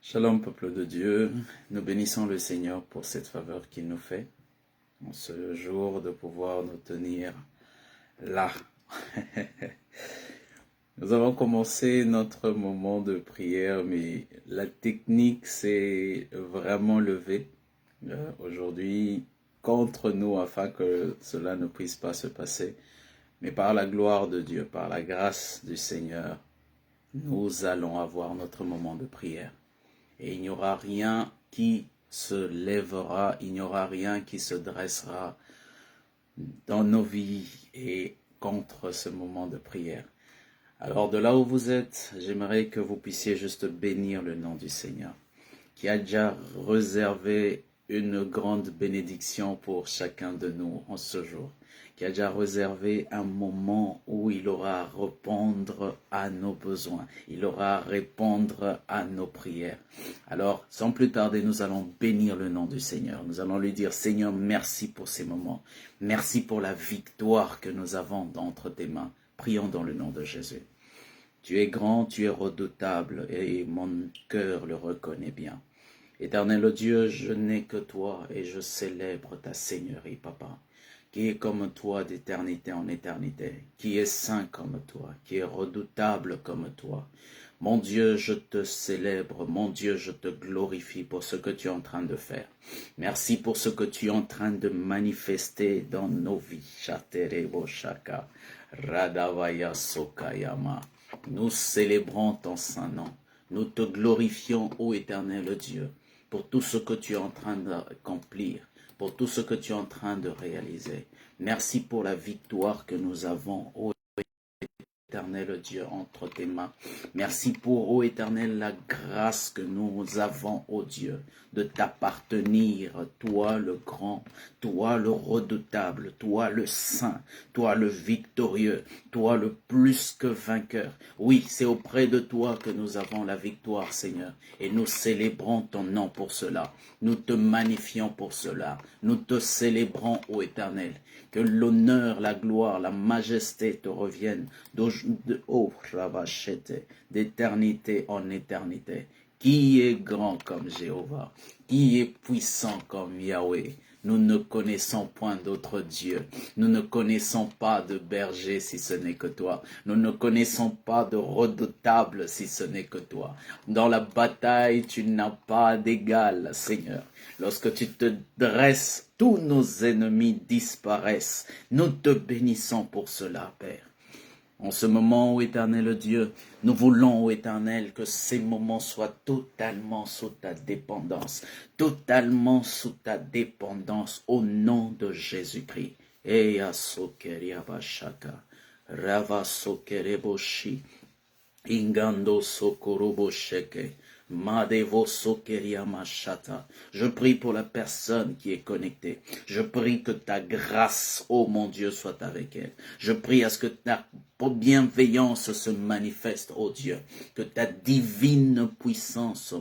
Shalom, peuple de Dieu, nous bénissons le Seigneur pour cette faveur qu'il nous fait, en ce jour de pouvoir nous tenir là. Nous avons commencé notre moment de prière, mais la technique s'est vraiment levée aujourd'hui contre nous afin que cela ne puisse pas se passer. Mais par la gloire de Dieu, par la grâce du Seigneur, nous allons avoir notre moment de prière. Et il n'y aura rien qui se lèvera, il n'y aura rien qui se dressera dans nos vies et contre ce moment de prière. Alors de là où vous êtes, j'aimerais que vous puissiez juste bénir le nom du Seigneur, qui a déjà réservé une grande bénédiction pour chacun de nous en ce jour, qui a déjà réservé un moment où il aura à répondre à nos besoins, il aura à répondre à nos prières. Alors, sans plus tarder, nous allons bénir le nom du Seigneur. Nous allons lui dire, Seigneur, merci pour ces moments. Merci pour la victoire que nous avons entre tes mains. Prions dans le nom de Jésus. Tu es grand, tu es redoutable, et mon cœur le reconnaît bien. Éternel Dieu, je n'ai que toi, et je célèbre ta Seigneurie, Papa, qui est comme toi d'éternité en éternité, qui est saint comme toi, qui est redoutable comme toi. Mon Dieu, je te célèbre, mon Dieu, je te glorifie pour ce que tu es en train de faire. Merci pour ce que tu es en train de manifester dans nos vies. Shaterebo Shaka, Radavaya Sokayama. Nous célébrons ton saint nom. Nous te glorifions, ô éternel Dieu, pour tout ce que tu es en train d'accomplir, pour tout ce que tu es en train de réaliser. Merci pour la victoire que nous avons, ô éternel Dieu, entre tes mains. Merci pour, ô éternel, la grâce que nous avons, ô Dieu, de t'appartenir, toi le grand, toi le redoutable, toi le saint, toi le victorieux, toi le plus que vainqueur. Oui, c'est auprès de toi que nous avons la victoire, Seigneur, et nous célébrons ton nom pour cela. Nous te magnifions pour cela. Nous te célébrons, ô éternel. Que l'honneur, la gloire, la majesté te reviennent d'éternité en éternité. Qui est grand comme Jéhovah? Qui est puissant comme Yahweh? Nous ne connaissons point d'autre Dieu. Nous ne connaissons pas de berger si ce n'est que toi. Nous ne connaissons pas de redoutable si ce n'est que toi. Dans la bataille, tu n'as pas d'égal, Seigneur. Lorsque tu te dresses, tous nos ennemis disparaissent. Nous te bénissons pour cela, Père. En ce moment, ô éternel Dieu, nous voulons, ô éternel, que ces moments soient totalement sous ta dépendance, totalement sous ta dépendance, au nom de Jésus-Christ. Eya sokeriabashaka, rava sokereboshi, ingando sokorobosheke. Je prie pour la personne qui est connectée. Je prie que ta grâce, ô mon Dieu, soit avec elle. Je prie à ce que ta bienveillance se manifeste, ô Dieu. Que ta divine puissance,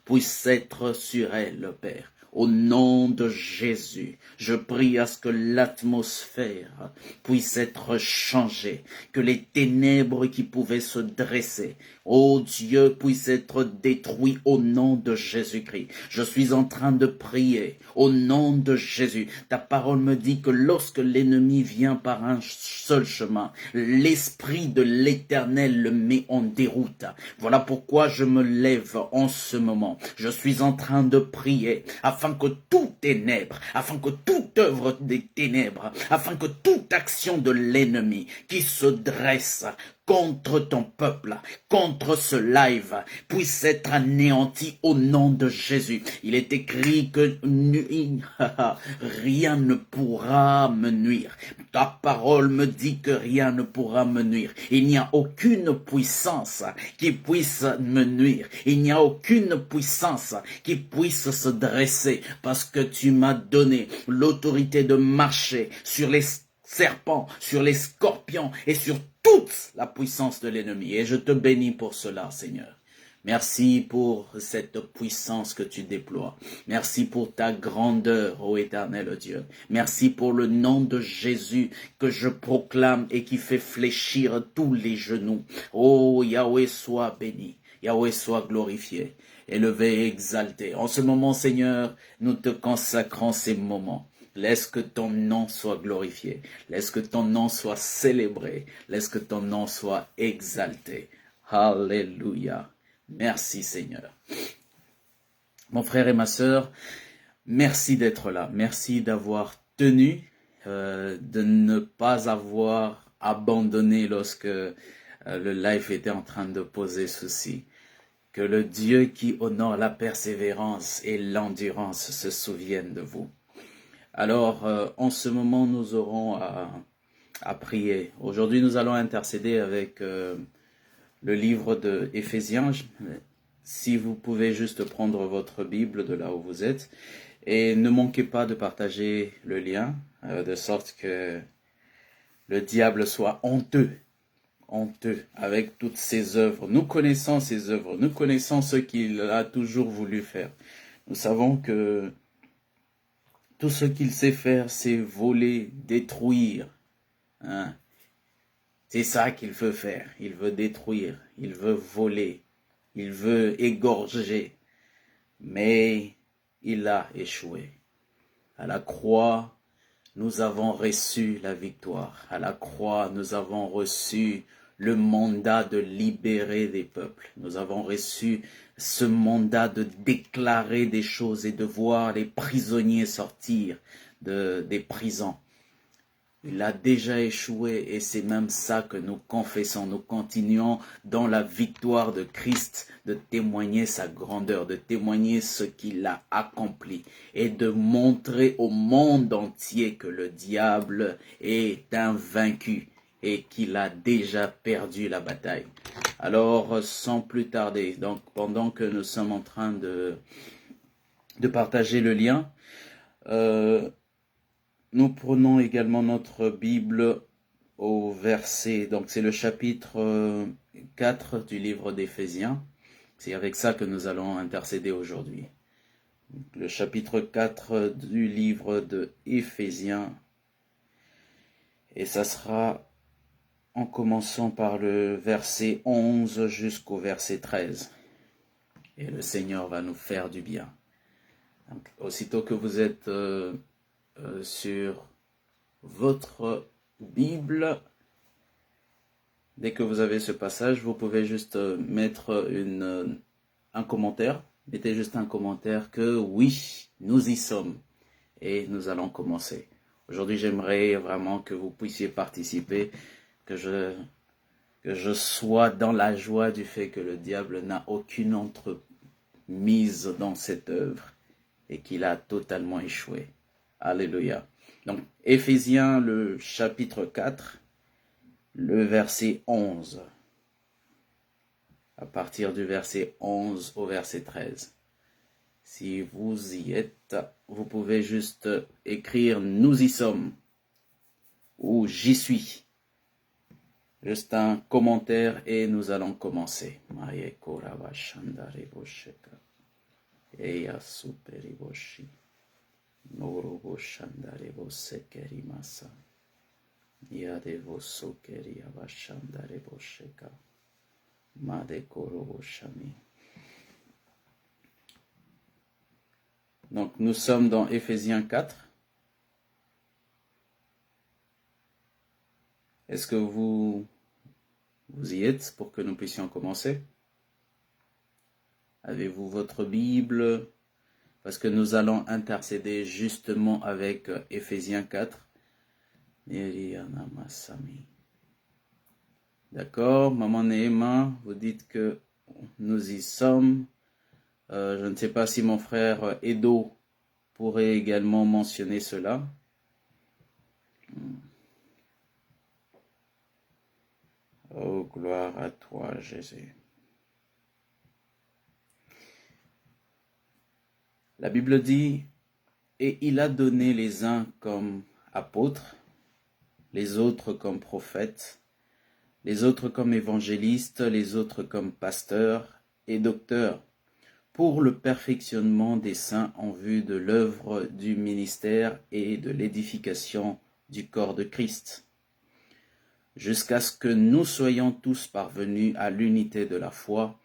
puisse être sur elle, Père. Au nom de Jésus, je prie à ce que l'atmosphère puisse être changée, que les ténèbres qui pouvaient se dresser, ô Dieu, puissent être détruits au nom de Jésus-Christ. Je suis en train de prier au nom de Jésus. Ta parole me dit que lorsque l'ennemi vient par un seul chemin, l'Esprit de l'Éternel le met en déroute. Voilà pourquoi je me lève en ce moment. Je suis en train de prier afin que toute ténèbre, afin que toute œuvre des ténèbres, afin que toute action de l'ennemi qui se dresse contre ton peuple, contre ce live, puisse être anéanti au nom de Jésus. Il est écrit que rien ne pourra me nuire. Ta parole me dit que rien ne pourra me nuire. Il n'y a aucune puissance qui puisse me nuire. Il n'y a aucune puissance qui puisse se dresser parce que tu m'as donné l'autorité de marcher sur les serpents, sur les scorpions et sur toute la puissance de l'ennemi. Et je te bénis pour cela, Seigneur. Merci pour cette puissance que tu déploies. Merci pour ta grandeur, ô éternel Dieu. Merci pour le nom de Jésus que je proclame et qui fait fléchir tous les genoux. Oh Yahweh, sois béni. Yahweh, sois glorifié, élevé et exalté. En ce moment, Seigneur, nous te consacrons ces moments. Laisse que ton nom soit glorifié. Laisse que ton nom soit célébré. Laisse que ton nom soit exalté. Alléluia. Merci Seigneur. Mon frère et ma sœur, merci d'être là. Merci d'avoir tenu, de ne pas avoir abandonné lorsque le live était en train de poser ceci. Que le Dieu qui honore la persévérance et l'endurance se souvienne de vous. Alors, en ce moment, nous aurons à prier. Aujourd'hui, nous allons intercéder avec le livre de Éphésiens. Si vous pouvez juste prendre votre Bible de là où vous êtes. Et ne manquez pas de partager le lien, de sorte que le diable soit honteux avec toutes ses œuvres. Nous connaissons ses œuvres, nous connaissons ce qu'il a toujours voulu faire. Nous savons que tout ce qu'il sait faire, c'est voler, détruire. Hein? C'est ça qu'il veut faire. Il veut détruire, il veut voler, il veut égorger. Mais il a échoué. À la croix, nous avons reçu la victoire. À la croix, nous avons reçu le mandat de libérer des peuples. Nous avons reçu ce mandat de déclarer des choses et de voir les prisonniers sortir des prisons. Il a déjà échoué et c'est même ça que nous confessons. Nous continuons dans la victoire de Christ de témoigner sa grandeur, de témoigner ce qu'il a accompli et de montrer au monde entier que le diable est invaincu et qu'il a déjà perdu la bataille. Alors, sans plus tarder, donc pendant que nous sommes en train de partager le lien, nous prenons également notre Bible au verset, donc c'est le chapitre 4 du livre d'Éphésiens. C'est avec ça que nous allons intercéder aujourd'hui. Le chapitre 4 du livre de Éphésiens. Et ça sera en commençant par le verset 11 jusqu'au verset 13. Et le Seigneur va nous faire du bien. Donc, aussitôt que vous êtes sur votre Bible, dès que vous avez ce passage, vous pouvez juste mettre un commentaire. Mettez juste un commentaire que oui, nous y sommes et nous allons commencer. Aujourd'hui, j'aimerais vraiment que vous puissiez participer, que je sois dans la joie du fait que le diable n'a aucune entremise dans cette œuvre et qu'il a totalement échoué. Alléluia. Donc, Éphésiens, le chapitre 4, le verset 11. À partir du verset 11 au verset 13. Si vous y êtes, vous pouvez juste écrire « Nous y sommes » ou « J'y suis ». Juste un commentaire et nous allons commencer. Norobo Shandarebo Sekeri Masa. Yadevo Sokeri Abashandarebo Sheka. Madekorobo Shami. Donc nous sommes dans Éphésiens 4. Est-ce que vous y êtes pour que nous puissions commencer? Avez-vous votre Bible? Parce que nous allons intercéder justement avec Éphésiens 4. D'accord, Maman Néhéma, vous dites que nous y sommes. Je ne sais pas si mon frère Edo pourrait également mentionner cela. Oh, gloire à toi, Jésus. La Bible dit, et il a donné les uns comme apôtres, les autres comme prophètes, les autres comme évangélistes, les autres comme pasteurs et docteur, pour le perfectionnement des saints en vue de l'œuvre du ministère et de l'édification du corps de Christ, jusqu'à ce que nous soyons tous parvenus à l'unité de la foi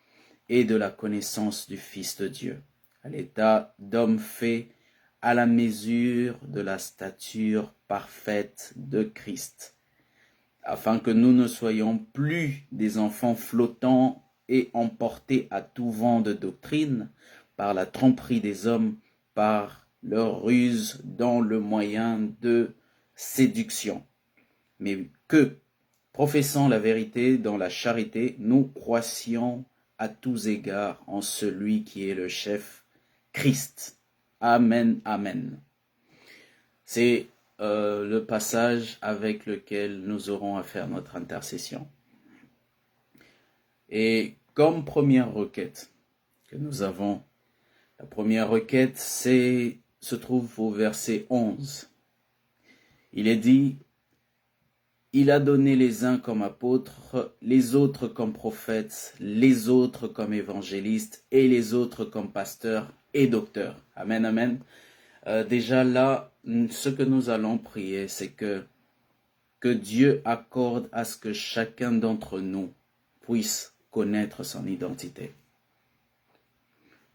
et de la connaissance du Fils de Dieu, à l'état d'homme fait à la mesure de la stature parfaite de Christ, afin que nous ne soyons plus des enfants flottants et emportés à tout vent de doctrine par la tromperie des hommes, par leur ruse dans le moyen de séduction, mais que, professant la vérité dans la charité, nous croissions à tous égards en celui qui est le chef, Christ. Amen, amen. C'est le passage avec lequel nous aurons à faire notre intercession. Et comme première requête que nous avons, la première requête se trouve au verset 11. Il est dit: il a donné les uns comme apôtres, les autres comme prophètes, les autres comme évangélistes et les autres comme pasteurs et docteurs. Amen, amen. Déjà là, ce que nous allons prier, c'est que Dieu accorde à ce que chacun d'entre nous puisse connaître son identité.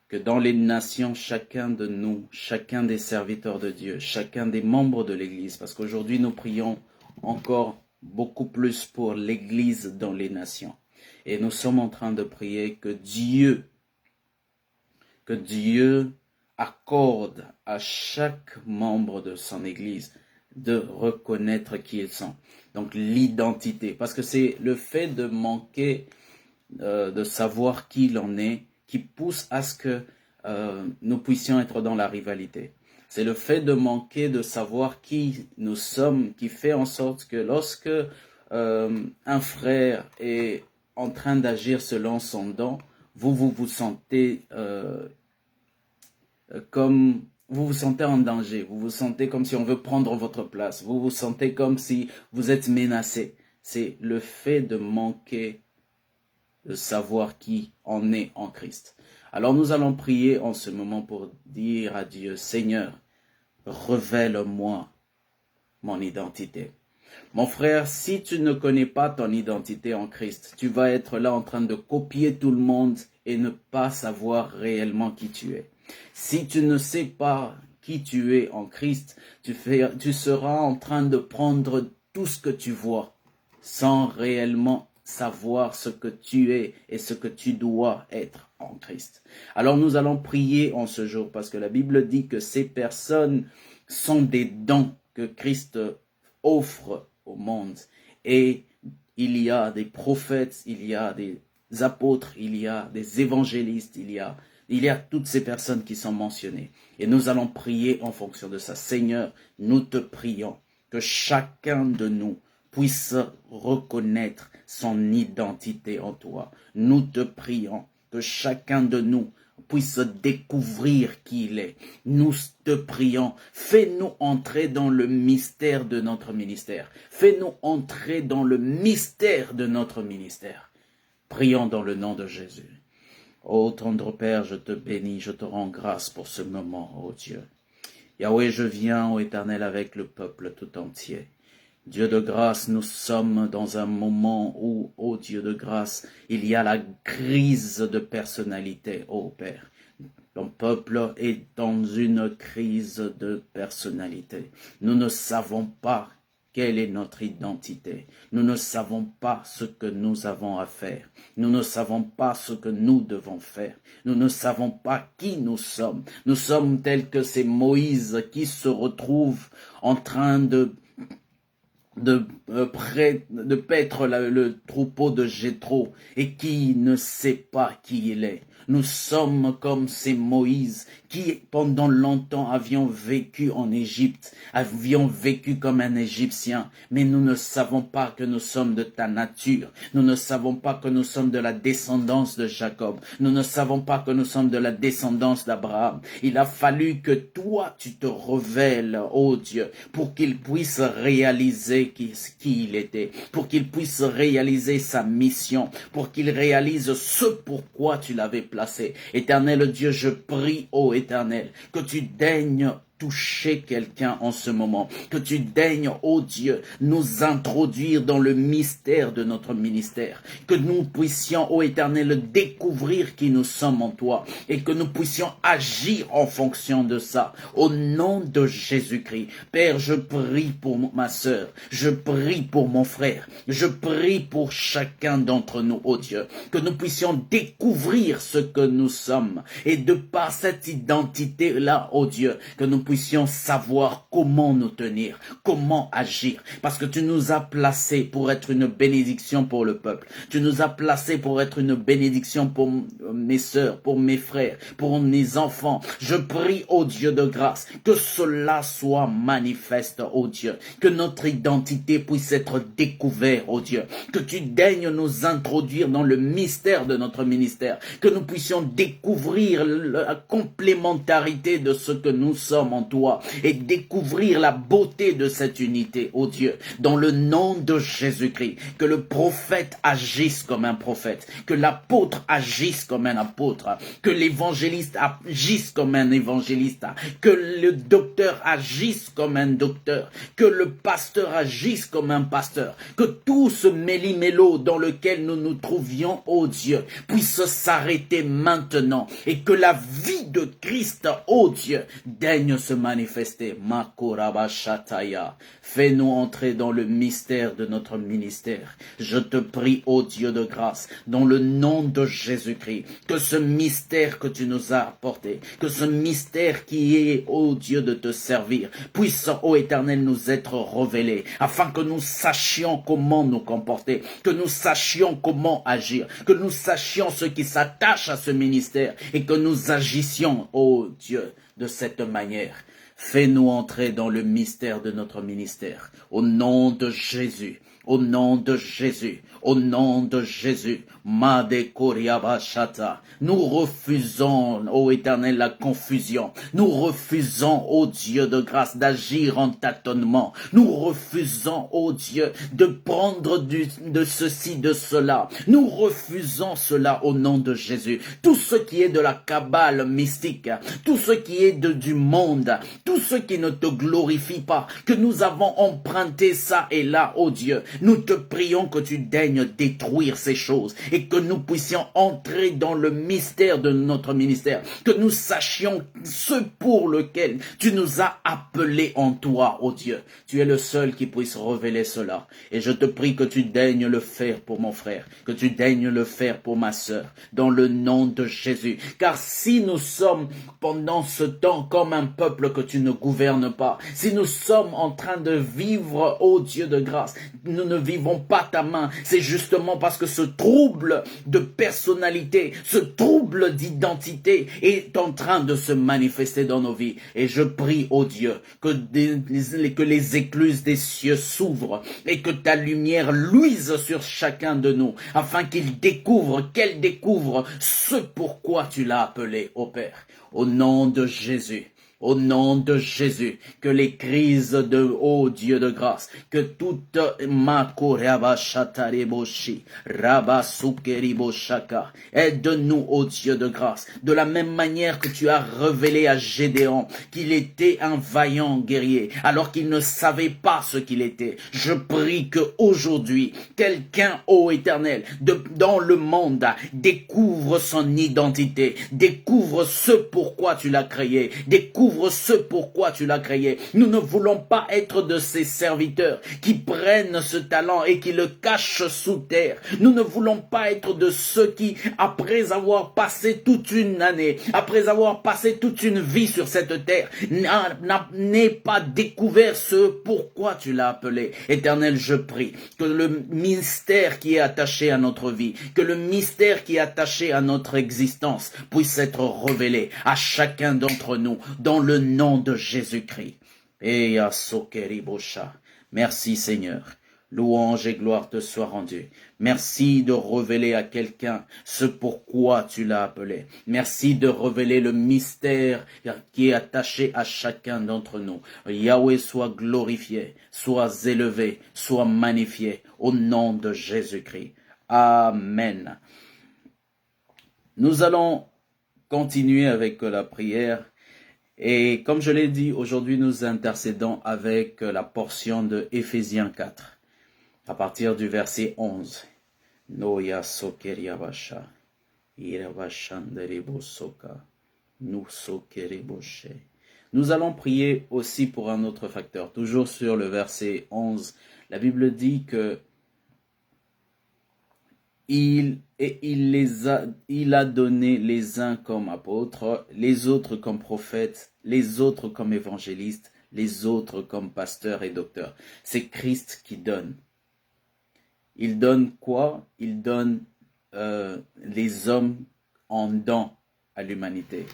Que dans les nations, chacun de nous, chacun des serviteurs de Dieu, chacun des membres de l'Église, parce qu'aujourd'hui nous prions encore beaucoup plus pour l'Église dans les nations. Et nous sommes en train de prier que Dieu accorde à chaque membre de son Église de reconnaître qui ils sont. Donc l'identité, parce que c'est le fait de manquer de savoir qui il en est qui pousse à ce que nous puissions être dans la rivalité. C'est le fait de manquer de savoir qui nous sommes qui fait en sorte que lorsque un frère est en train d'agir selon son don, vous sentez comme vous vous sentez en danger, vous vous sentez comme si on veut prendre votre place, vous vous sentez comme si vous êtes menacé. C'est le fait de manquer de savoir qui on est en Christ. Alors nous allons prier en ce moment pour dire à Dieu: Seigneur, révèle-moi mon identité. Mon frère, si tu ne connais pas ton identité en Christ, tu vas être là en train de copier tout le monde et ne pas savoir réellement qui tu es. Si tu ne sais pas qui tu es en Christ, tu seras en train de prendre tout ce que tu vois sans réellement savoir ce que tu es et ce que tu dois être en Christ. Alors nous allons prier en ce jour parce que la Bible dit que ces personnes sont des dons que Christ offre au monde. Et il y a des prophètes, il y a des apôtres, il y a des évangélistes, il y a toutes ces personnes qui sont mentionnées. Et nous allons prier en fonction de ça. Seigneur, nous te prions que chacun de nous puisse reconnaître son identité en toi. Nous te prions que chacun de nous puisse découvrir qui il est. Nous te prions, fais-nous entrer dans le mystère de notre ministère. Fais-nous entrer dans le mystère de notre ministère. Prions dans le nom de Jésus. Ô tendre Père, je te bénis, je te rends grâce pour ce moment, ô Dieu. Yahweh, je viens, ô Éternel, avec le peuple tout entier. Dieu de grâce, nous sommes dans un moment où, ô Dieu de grâce, il y a la crise de personnalité, ô Père. Le peuple est dans une crise de personnalité. Nous ne savons pas quelle est notre identité. Nous ne savons pas ce que nous avons à faire. Nous ne savons pas ce que nous devons faire. Nous ne savons pas qui nous sommes. Nous sommes tels que ces Moïse qui se retrouvent en train de paître le troupeau de Jéthro et qui ne sait pas qui il est. Nous sommes comme ces Moïse qui, pendant longtemps, avions vécu en Égypte, avions vécu comme un Égyptien, mais nous ne savons pas que nous sommes de ta nature. Nous ne savons pas que nous sommes de la descendance de Jacob. Nous ne savons pas que nous sommes de la descendance d'Abraham. Il a fallu que toi, tu te révèles, ô Dieu, pour qu'il puisse réaliser qui il était, pour qu'il puisse réaliser sa mission, pour qu'il réalise ce pourquoi tu l'avais placé. Éternel Dieu, je prie, ô Éternel, que tu daignes toucher quelqu'un en ce moment, que tu daignes, ô Dieu, nous introduire dans le mystère de notre ministère, que nous puissions, ô Éternel, découvrir qui nous sommes en toi et que nous puissions agir en fonction de ça, au nom de Jésus-Christ. Père, je prie pour ma sœur, je prie pour mon frère, je prie pour chacun d'entre nous, ô Dieu, que nous puissions découvrir ce que nous sommes et de par cette identité-là, ô Dieu, que nous puissions savoir comment nous tenir, comment agir, parce que tu nous as placés pour être une bénédiction pour le peuple. Tu nous as placés pour être une bénédiction pour mes sœurs, pour mes frères, pour mes enfants. Je prie, ô Dieu de grâce, que cela soit manifeste, ô Dieu, que notre identité puisse être découverte, ô Dieu, que tu daignes nous introduire dans le mystère de notre ministère, que nous puissions découvrir la complémentarité de ce que nous sommes en toi et découvrir la beauté de cette unité, ô Dieu, dans le nom de Jésus-Christ, que le prophète agisse comme un prophète, que l'apôtre agisse comme un apôtre, que l'évangéliste agisse comme un évangéliste, que le docteur agisse comme un docteur, que le pasteur agisse comme un pasteur, que tout ce méli-mélo dans lequel nous nous trouvions, ô Dieu, puisse s'arrêter maintenant et que la vie de Christ, ô Dieu, daigne se manifester. Makorabashataya. Fais-nous entrer dans le mystère de notre ministère. Je te prie, ô Dieu de grâce, dans le nom de Jésus-Christ, que ce mystère que tu nous as apporté, que ce mystère qui est, ô Dieu, de te servir, puisse, ô Éternel, nous être révélé, afin que nous sachions comment nous comporter, que nous sachions comment agir, que nous sachions ce qui s'attache à ce ministère et que nous agissions, ô Dieu, de cette manière. Fais-nous entrer dans le mystère de notre ministère. Au nom de Jésus. Au nom de Jésus, au nom de Jésus, Made Koriabashata, nous refusons, ô Éternel, la confusion. Nous refusons, ô Dieu de grâce, d'agir en tâtonnement. Nous refusons, ô Dieu, de prendre de ceci, de cela. Nous refusons cela au nom de Jésus. Tout ce qui est de la cabale mystique, tout ce qui est du monde, tout ce qui ne te glorifie pas, que nous avons emprunté ça et là, ô Dieu. Nous te prions que tu daignes détruire ces choses et que nous puissions entrer dans le mystère de notre ministère, que nous sachions ce pour lequel tu nous as appelés en toi, ô Dieu. Tu es le seul qui puisse révéler cela. Et je te prie que tu daignes le faire pour mon frère, que tu daignes le faire pour ma sœur, dans le nom de Jésus. Car si nous sommes pendant ce temps comme un peuple que tu ne gouvernes pas, si nous sommes en train de vivre, ô Dieu de grâce, nous ne vivons pas ta main, c'est justement parce que ce trouble de personnalité, ce trouble d'identité est en train de se manifester dans nos vies. Et je prie, ô Dieu, que les écluses des cieux s'ouvrent et que ta lumière luise sur chacun de nous, afin qu'elle découvre ce pourquoi tu l'as appelé, ô Père. Au nom de Jésus. Au nom de Jésus, que les crises de, ô Dieu de grâce, que toute aide-nous, ô Dieu de grâce, de la même manière que tu as révélé à Gédéon qu'il était un vaillant guerrier, alors qu'il ne savait pas ce qu'il était. Je prie que aujourd'hui, quelqu'un, ô Éternel, dans le monde, découvre son identité, découvre ce pourquoi tu l'as créé, découvre découvre ce pourquoi tu l'as créé. Nous ne voulons pas être de ces serviteurs qui prennent ce talent et qui le cachent sous terre. Nous ne voulons pas être de ceux qui, après avoir passé toute une année, après avoir passé toute une vie sur cette terre, n'aient pas découvert ce pourquoi tu l'as appelé. Éternel, je prie que le mystère qui est attaché à notre vie, que le mystère qui est attaché à notre existence puisse être révélé à chacun d'entre nous dans le nom de Jésus-Christ. Et à Sokeribosha. Merci Seigneur. Louange et gloire te soient rendues. Merci de révéler à quelqu'un ce pourquoi tu l'as appelé. Merci de révéler le mystère qui est attaché à chacun d'entre nous. Yahweh soit glorifié, soit élevé, soit magnifié au nom de Jésus-Christ. Amen. Nous allons continuer avec la prière. Et comme je l'ai dit, aujourd'hui nous intercédons avec la portion de Éphésiens 4. À partir du verset 11. Noya sokeriabasha, irabashanderebosoka, nous sokereboshe. Nous allons prier aussi pour un autre facteur. Toujours sur le verset 11, la Bible dit que il a donné les uns comme apôtres, les autres comme prophètes, les autres comme évangélistes, les autres comme pasteurs et docteurs. C'est Christ qui donne. Il donne quoi? Il donne les hommes en don à l'humanité.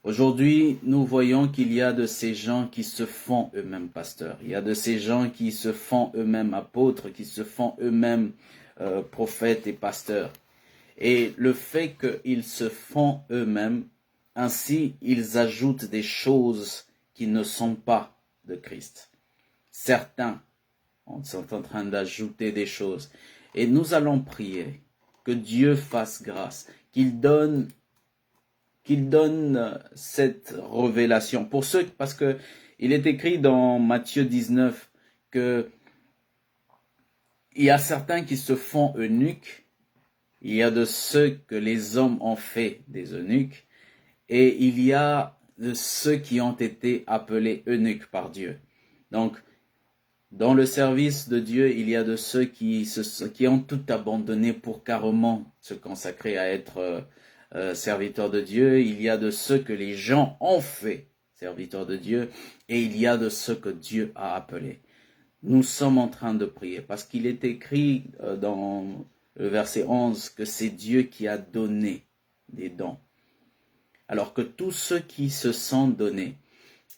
Aujourd'hui, nous voyons qu'il y a de ces gens qui se font eux-mêmes pasteurs. Il y a de ces gens qui se font eux-mêmes apôtres, qui se font eux-mêmes prophètes et pasteurs. Et le fait qu'ils se font eux-mêmes, ainsi ils ajoutent des choses qui ne sont pas de Christ. Certains sont en train d'ajouter des choses. Et nous allons prier que Dieu fasse grâce, qu'il donne cette révélation. Pour ceux, parce que il est écrit dans Matthieu 19 que il y a certains qui se font eunuques, il y a de ceux que les hommes ont fait des eunuques, et il y a de ceux qui ont été appelés eunuques par Dieu. Donc, dans le service de Dieu, il y a de ceux qui ont tout abandonné pour carrément se consacrer à être serviteurs de Dieu. Il y a de ceux que les gens ont fait serviteurs de Dieu. Et il y a de ceux que Dieu a appelés. Nous sommes en train de prier parce qu'il est écrit dans le verset 11 que c'est Dieu qui a donné des dons. Alors que tous ceux qui se sont donnés,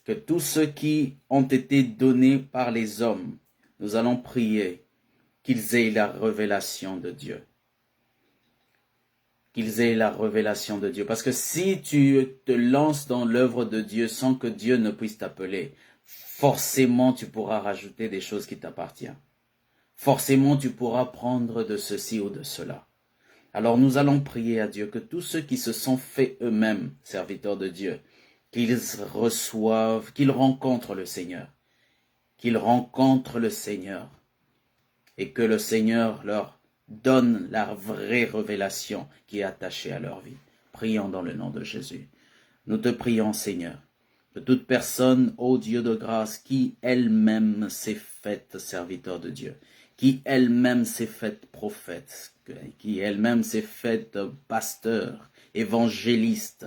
que tous ceux qui ont été donnés par les hommes, nous allons prier qu'ils aient la révélation de Dieu. Qu'ils aient la révélation de Dieu. Parce que si tu te lances dans l'œuvre de Dieu sans que Dieu ne puisse t'appeler, forcément tu pourras rajouter des choses qui t'appartiennent. Forcément tu pourras prendre de ceci ou de cela. Alors nous allons prier à Dieu que tous ceux qui se sont faits eux-mêmes serviteurs de Dieu, qu'ils reçoivent, qu'ils rencontrent le Seigneur. Qu'ils rencontrent le Seigneur. Et que le Seigneur leur donne la vraie révélation qui est attachée à leur vie. Prions dans le nom de Jésus. Nous te prions, Seigneur, que toute personne, ô Dieu de grâce, qui elle-même s'est faite serviteur de Dieu, qui elle-même s'est faite prophète, qui elle-même s'est faite pasteur, évangéliste,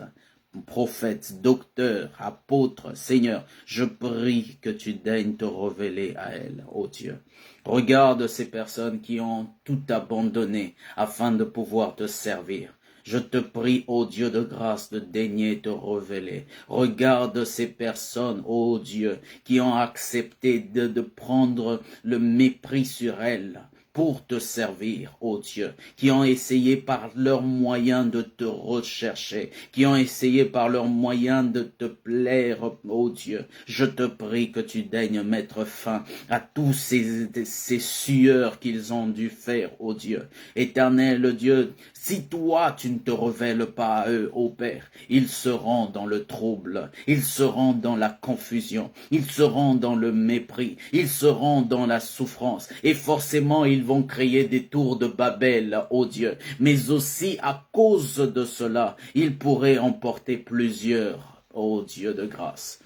prophète, docteur, apôtre, Seigneur, je prie que tu daignes te révéler à elle, ô Dieu. Regarde ces personnes qui ont tout abandonné afin de pouvoir te servir. Je te prie, ô Dieu de grâce, de daigner te révéler. Regarde ces personnes, ô Dieu, qui ont accepté de prendre le mépris sur elles pour te servir, ô Dieu, qui ont essayé par leurs moyens de te rechercher, qui ont essayé par leurs moyens de te plaire, ô Dieu. Je te prie que tu daignes mettre fin à tous ces sueurs qu'ils ont dû faire, ô Dieu. Éternel Dieu, si toi tu ne te révèles pas à eux, ô Père, ils seront dans le trouble, ils seront dans la confusion, ils seront dans le mépris, ils seront dans la souffrance, et forcément ils vont créer des tours de Babel, ô Dieu. Mais aussi à cause de cela, ils pourraient emporter plusieurs ô Dieu de grâce.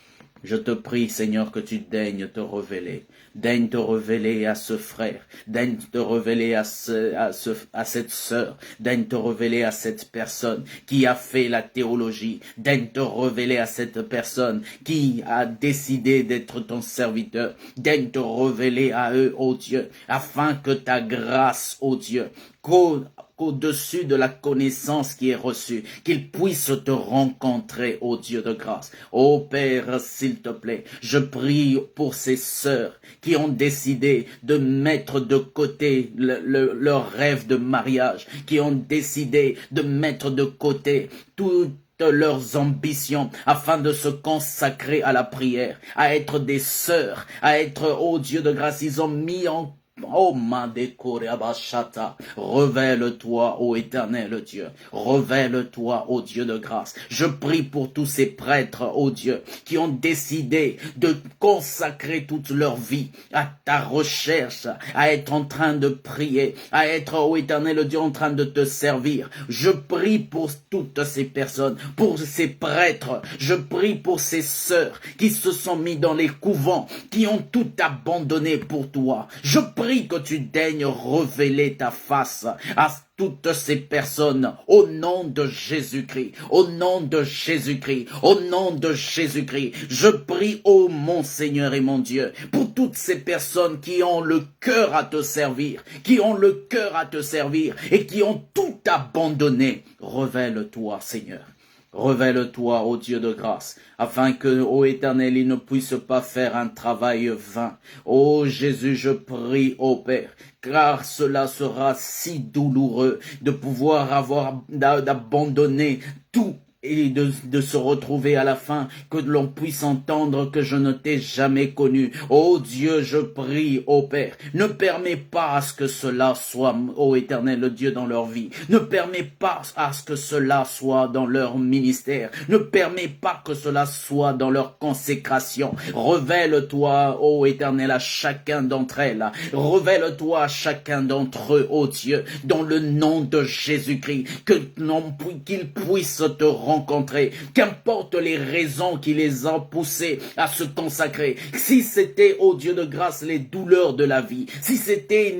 Je te prie, Seigneur, que tu daignes te révéler. Daigne te révéler à ce frère. Daigne te révéler à cette sœur. Daigne te révéler à cette personne qui a fait la théologie. Daigne te révéler à cette personne qui a décidé d'être ton serviteur. Daigne te révéler à eux, ô Dieu, afin que ta grâce, ô Dieu, qu'au-dessus de la connaissance qui est reçue, qu'ils puissent te rencontrer, ô Dieu de grâce. Ô Père, s'il te plaît, je prie pour ces sœurs qui ont décidé de mettre de côté leur rêve de mariage, qui ont décidé de mettre de côté toutes leurs ambitions afin de se consacrer à la prière, à être des sœurs, à être, ô Dieu de grâce, ils ont mis en oh Mandekoriabashata, révèle-toi, ô éternel Dieu, révèle-toi, ô Dieu de grâce. Je prie pour tous ces prêtres, ô Dieu, qui ont décidé de consacrer toute leur vie à ta recherche, à être en train de prier, à être, ô éternel Dieu, en train de te servir. Je prie pour toutes ces personnes, pour ces prêtres, je prie pour ces sœurs qui se sont mis dans les couvents, qui ont tout abandonné pour toi. Je prie que tu daignes révéler ta face à toutes ces personnes au nom de Jésus-Christ, au nom de Jésus-Christ, au nom de Jésus-Christ. Je prie, ô mon Seigneur et mon Dieu, pour toutes ces personnes qui ont le cœur à te servir, qui ont le cœur à te servir et qui ont tout abandonné. Révèle-toi, Seigneur. Révèle-toi, ô Dieu de grâce, afin que, ô Éternel, il ne puisse pas faire un travail vain. Ô Jésus, je prie, ô Père, car cela sera si douloureux de pouvoir d'abandonner tout et de se retrouver à la fin, que l'on puisse entendre que je ne t'ai jamais connu. Ô Dieu, je prie, ô Père, ne permets pas à ce que cela soit, ô Éternel Dieu, dans leur vie. Ne permets pas à ce que cela soit dans leur ministère. Ne permets pas que cela soit dans leur consécration. Révèle-toi, ô Éternel, à chacun d'entre elles. Révèle-toi à chacun d'entre eux, ô Dieu, dans le nom de Jésus-Christ, qu'ils puissent te rencontrer, qu'importe les raisons qui les ont poussés à se consacrer. Si c'était, ô Dieu de grâce, les douleurs de la vie, si c'était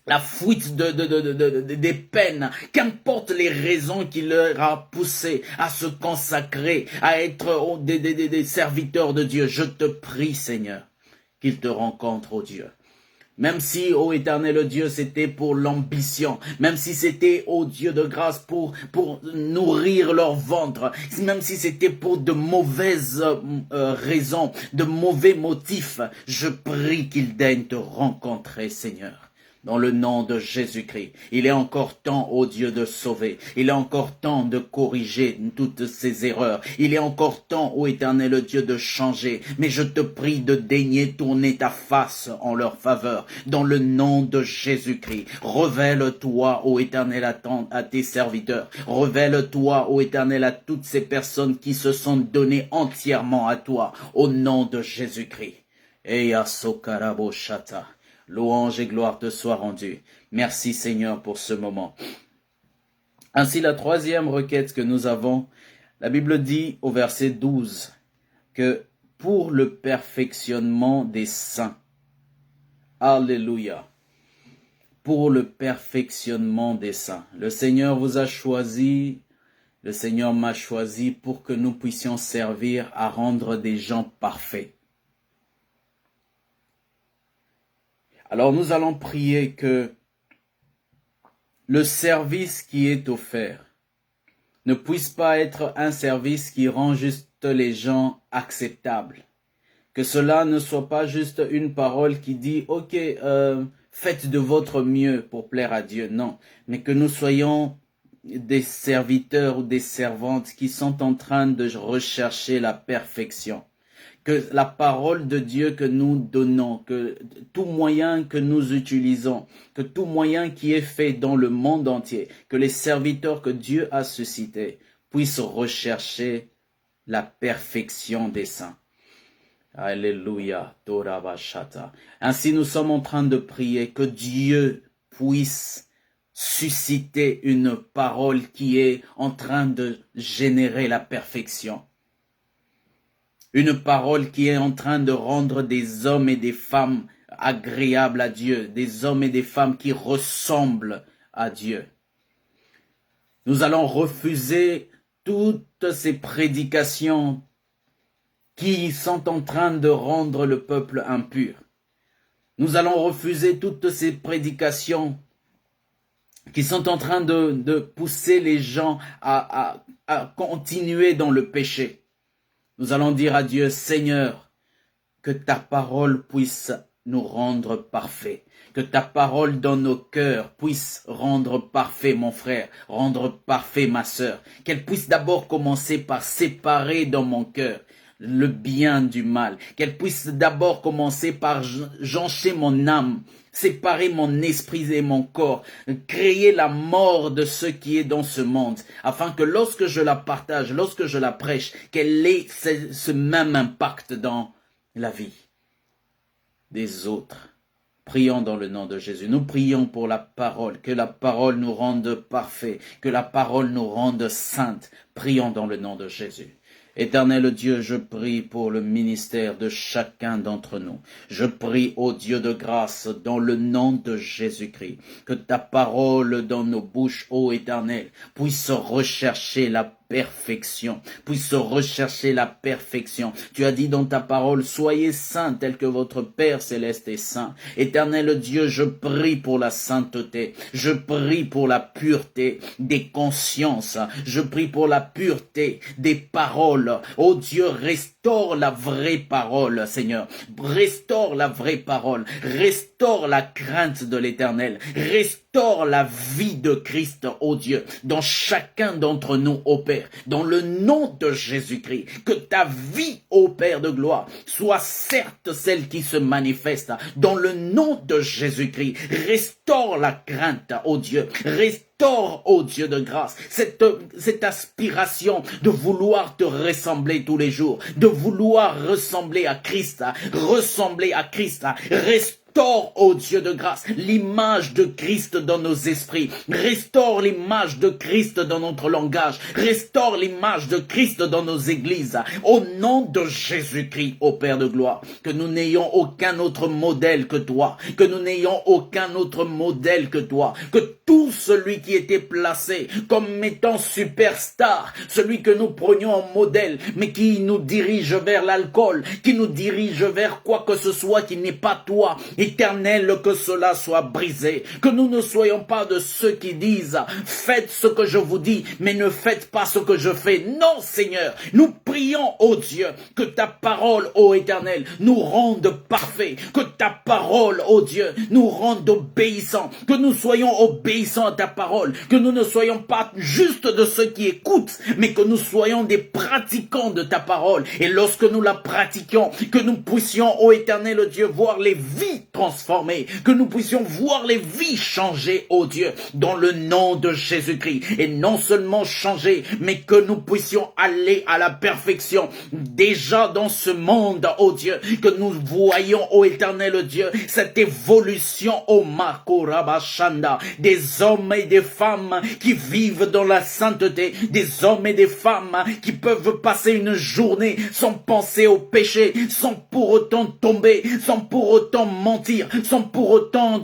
la fuite des peines, qu'importe les raisons qui leur a poussé à se consacrer, à être des serviteurs de Dieu, je te prie, Seigneur, qu'ils te rencontrent, ô Dieu. Même si, ô éternel Dieu, c'était pour l'ambition, même si c'était, ô Dieu de grâce, pour nourrir leur ventre, même si c'était pour de mauvaises raisons, de mauvais motifs, je prie qu'ils daignent te rencontrer, Seigneur. Dans le nom de Jésus-Christ, il est encore temps, ô Dieu, de sauver. Il est encore temps de corriger toutes ces erreurs. Il est encore temps, ô éternel Dieu, de changer. Mais je te prie de daigner tourner ta face en leur faveur. Dans le nom de Jésus-Christ, révèle-toi, ô éternel, à tes serviteurs. Révèle-toi, ô éternel, à toutes ces personnes qui se sont données entièrement à toi. Au nom de Jésus-Christ. Eya sokarabo shata. Louange et gloire te soient rendues. Merci Seigneur pour ce moment. Ainsi, la troisième requête que nous avons, la Bible dit au verset 12 que pour le perfectionnement des saints, alléluia, pour le perfectionnement des saints. Le Seigneur vous a choisi, le Seigneur m'a choisi pour que nous puissions servir à rendre des gens parfaits. Alors nous allons prier que le service qui est offert ne puisse pas être un service qui rend juste les gens acceptables. Que cela ne soit pas juste une parole qui dit « Ok, faites de votre mieux pour plaire à Dieu ». Non, mais que nous soyons des serviteurs ou des servantes qui sont en train de rechercher la perfection. Que la parole de Dieu que nous donnons, que tout moyen que nous utilisons, que tout moyen qui est fait dans le monde entier, que les serviteurs que Dieu a suscités puissent rechercher la perfection des saints. Alléluia, Torabashata. Ainsi nous sommes en train de prier que Dieu puisse susciter une parole qui est en train de générer la perfection. Une parole qui est en train de rendre des hommes et des femmes agréables à Dieu, des hommes et des femmes qui ressemblent à Dieu. Nous allons refuser toutes ces prédications qui sont en train de rendre le peuple impur. Nous allons refuser toutes ces prédications qui sont en train de pousser les gens à continuer dans le péché. Nous allons dire à Dieu, Seigneur, que ta parole puisse nous rendre parfaits. Que ta parole dans nos cœurs puisse rendre parfait mon frère, rendre parfait ma sœur. Qu'elle puisse d'abord commencer par séparer dans mon cœur le bien du mal. Qu'elle puisse d'abord commencer par joncher mon âme, séparer mon esprit et mon corps, créer la mort de ce qui est dans ce monde, afin que lorsque je la partage, lorsque je la prêche, qu'elle ait ce même impact dans la vie des autres. Prions dans le nom de Jésus. Nous prions pour la parole, que la parole nous rende parfaits, que la parole nous rende saintes. Prions dans le nom de Jésus. Éternel Dieu, je prie pour le ministère de chacun d'entre nous. Je prie, ô Dieu de grâce, dans le nom de Jésus-Christ, que ta parole dans nos bouches, ô Éternel, puisse rechercher la perfection, puisse rechercher la perfection. Tu as dit dans ta parole, soyez saints tel que votre Père céleste est saint. Éternel Dieu, je prie pour la sainteté, je prie pour la pureté des consciences, je prie pour la pureté des paroles. Oh Dieu, restaure la vraie parole, Seigneur. Restaure la vraie parole. Restaure la crainte de l'Éternel. Restaure la vie de Christ, oh Dieu, dans chacun d'entre nous, ô Père. Dans le nom de Jésus-Christ, que ta vie, ô Père de gloire, soit certes celle qui se manifeste. Dans le nom de Jésus-Christ, restaure la crainte, ô Dieu. Restaure, ô Dieu de grâce, cette aspiration de vouloir te ressembler tous les jours, de vouloir ressembler à Christ, ressembler à Christ. Restaure, ô Dieu de grâce, l'image de Christ dans nos esprits. Restaure l'image de Christ dans notre langage. Restaure l'image de Christ dans nos églises. Au nom de Jésus-Christ, ô Père de gloire, que nous n'ayons aucun autre modèle que toi. Que nous n'ayons aucun autre modèle que toi. Que tout celui qui était placé comme étant superstar, celui que nous prenions en modèle, mais qui nous dirige vers l'alcool, qui nous dirige vers quoi que ce soit qui n'est pas toi, Éternel, que cela soit brisé, que nous ne soyons pas de ceux qui disent « Faites ce que je vous dis, mais ne faites pas ce que je fais. » Non, Seigneur, nous prions, ô Dieu, que ta parole, ô Éternel, nous rende parfaits, que ta parole, ô Dieu, nous rende obéissants, que nous soyons obéissants à ta parole, que nous ne soyons pas juste de ceux qui écoutent, mais que nous soyons des pratiquants de ta parole. Et lorsque nous la pratiquions, que nous puissions, ô Éternel Dieu, voir les vies transformées, que nous puissions voir les vies changer, ô Dieu, dans le nom de Jésus-Christ. Et non seulement changer, mais que nous puissions aller à la perfection déjà dans ce monde, ô Dieu, que nous voyons, ô Éternel Dieu, cette évolution, ô Makorabashanda, des hommes et des femmes qui vivent dans la sainteté, des hommes et des femmes qui peuvent passer une journée sans penser au péché, sans pour autant tomber, sans pour autant mentir, sans pour autant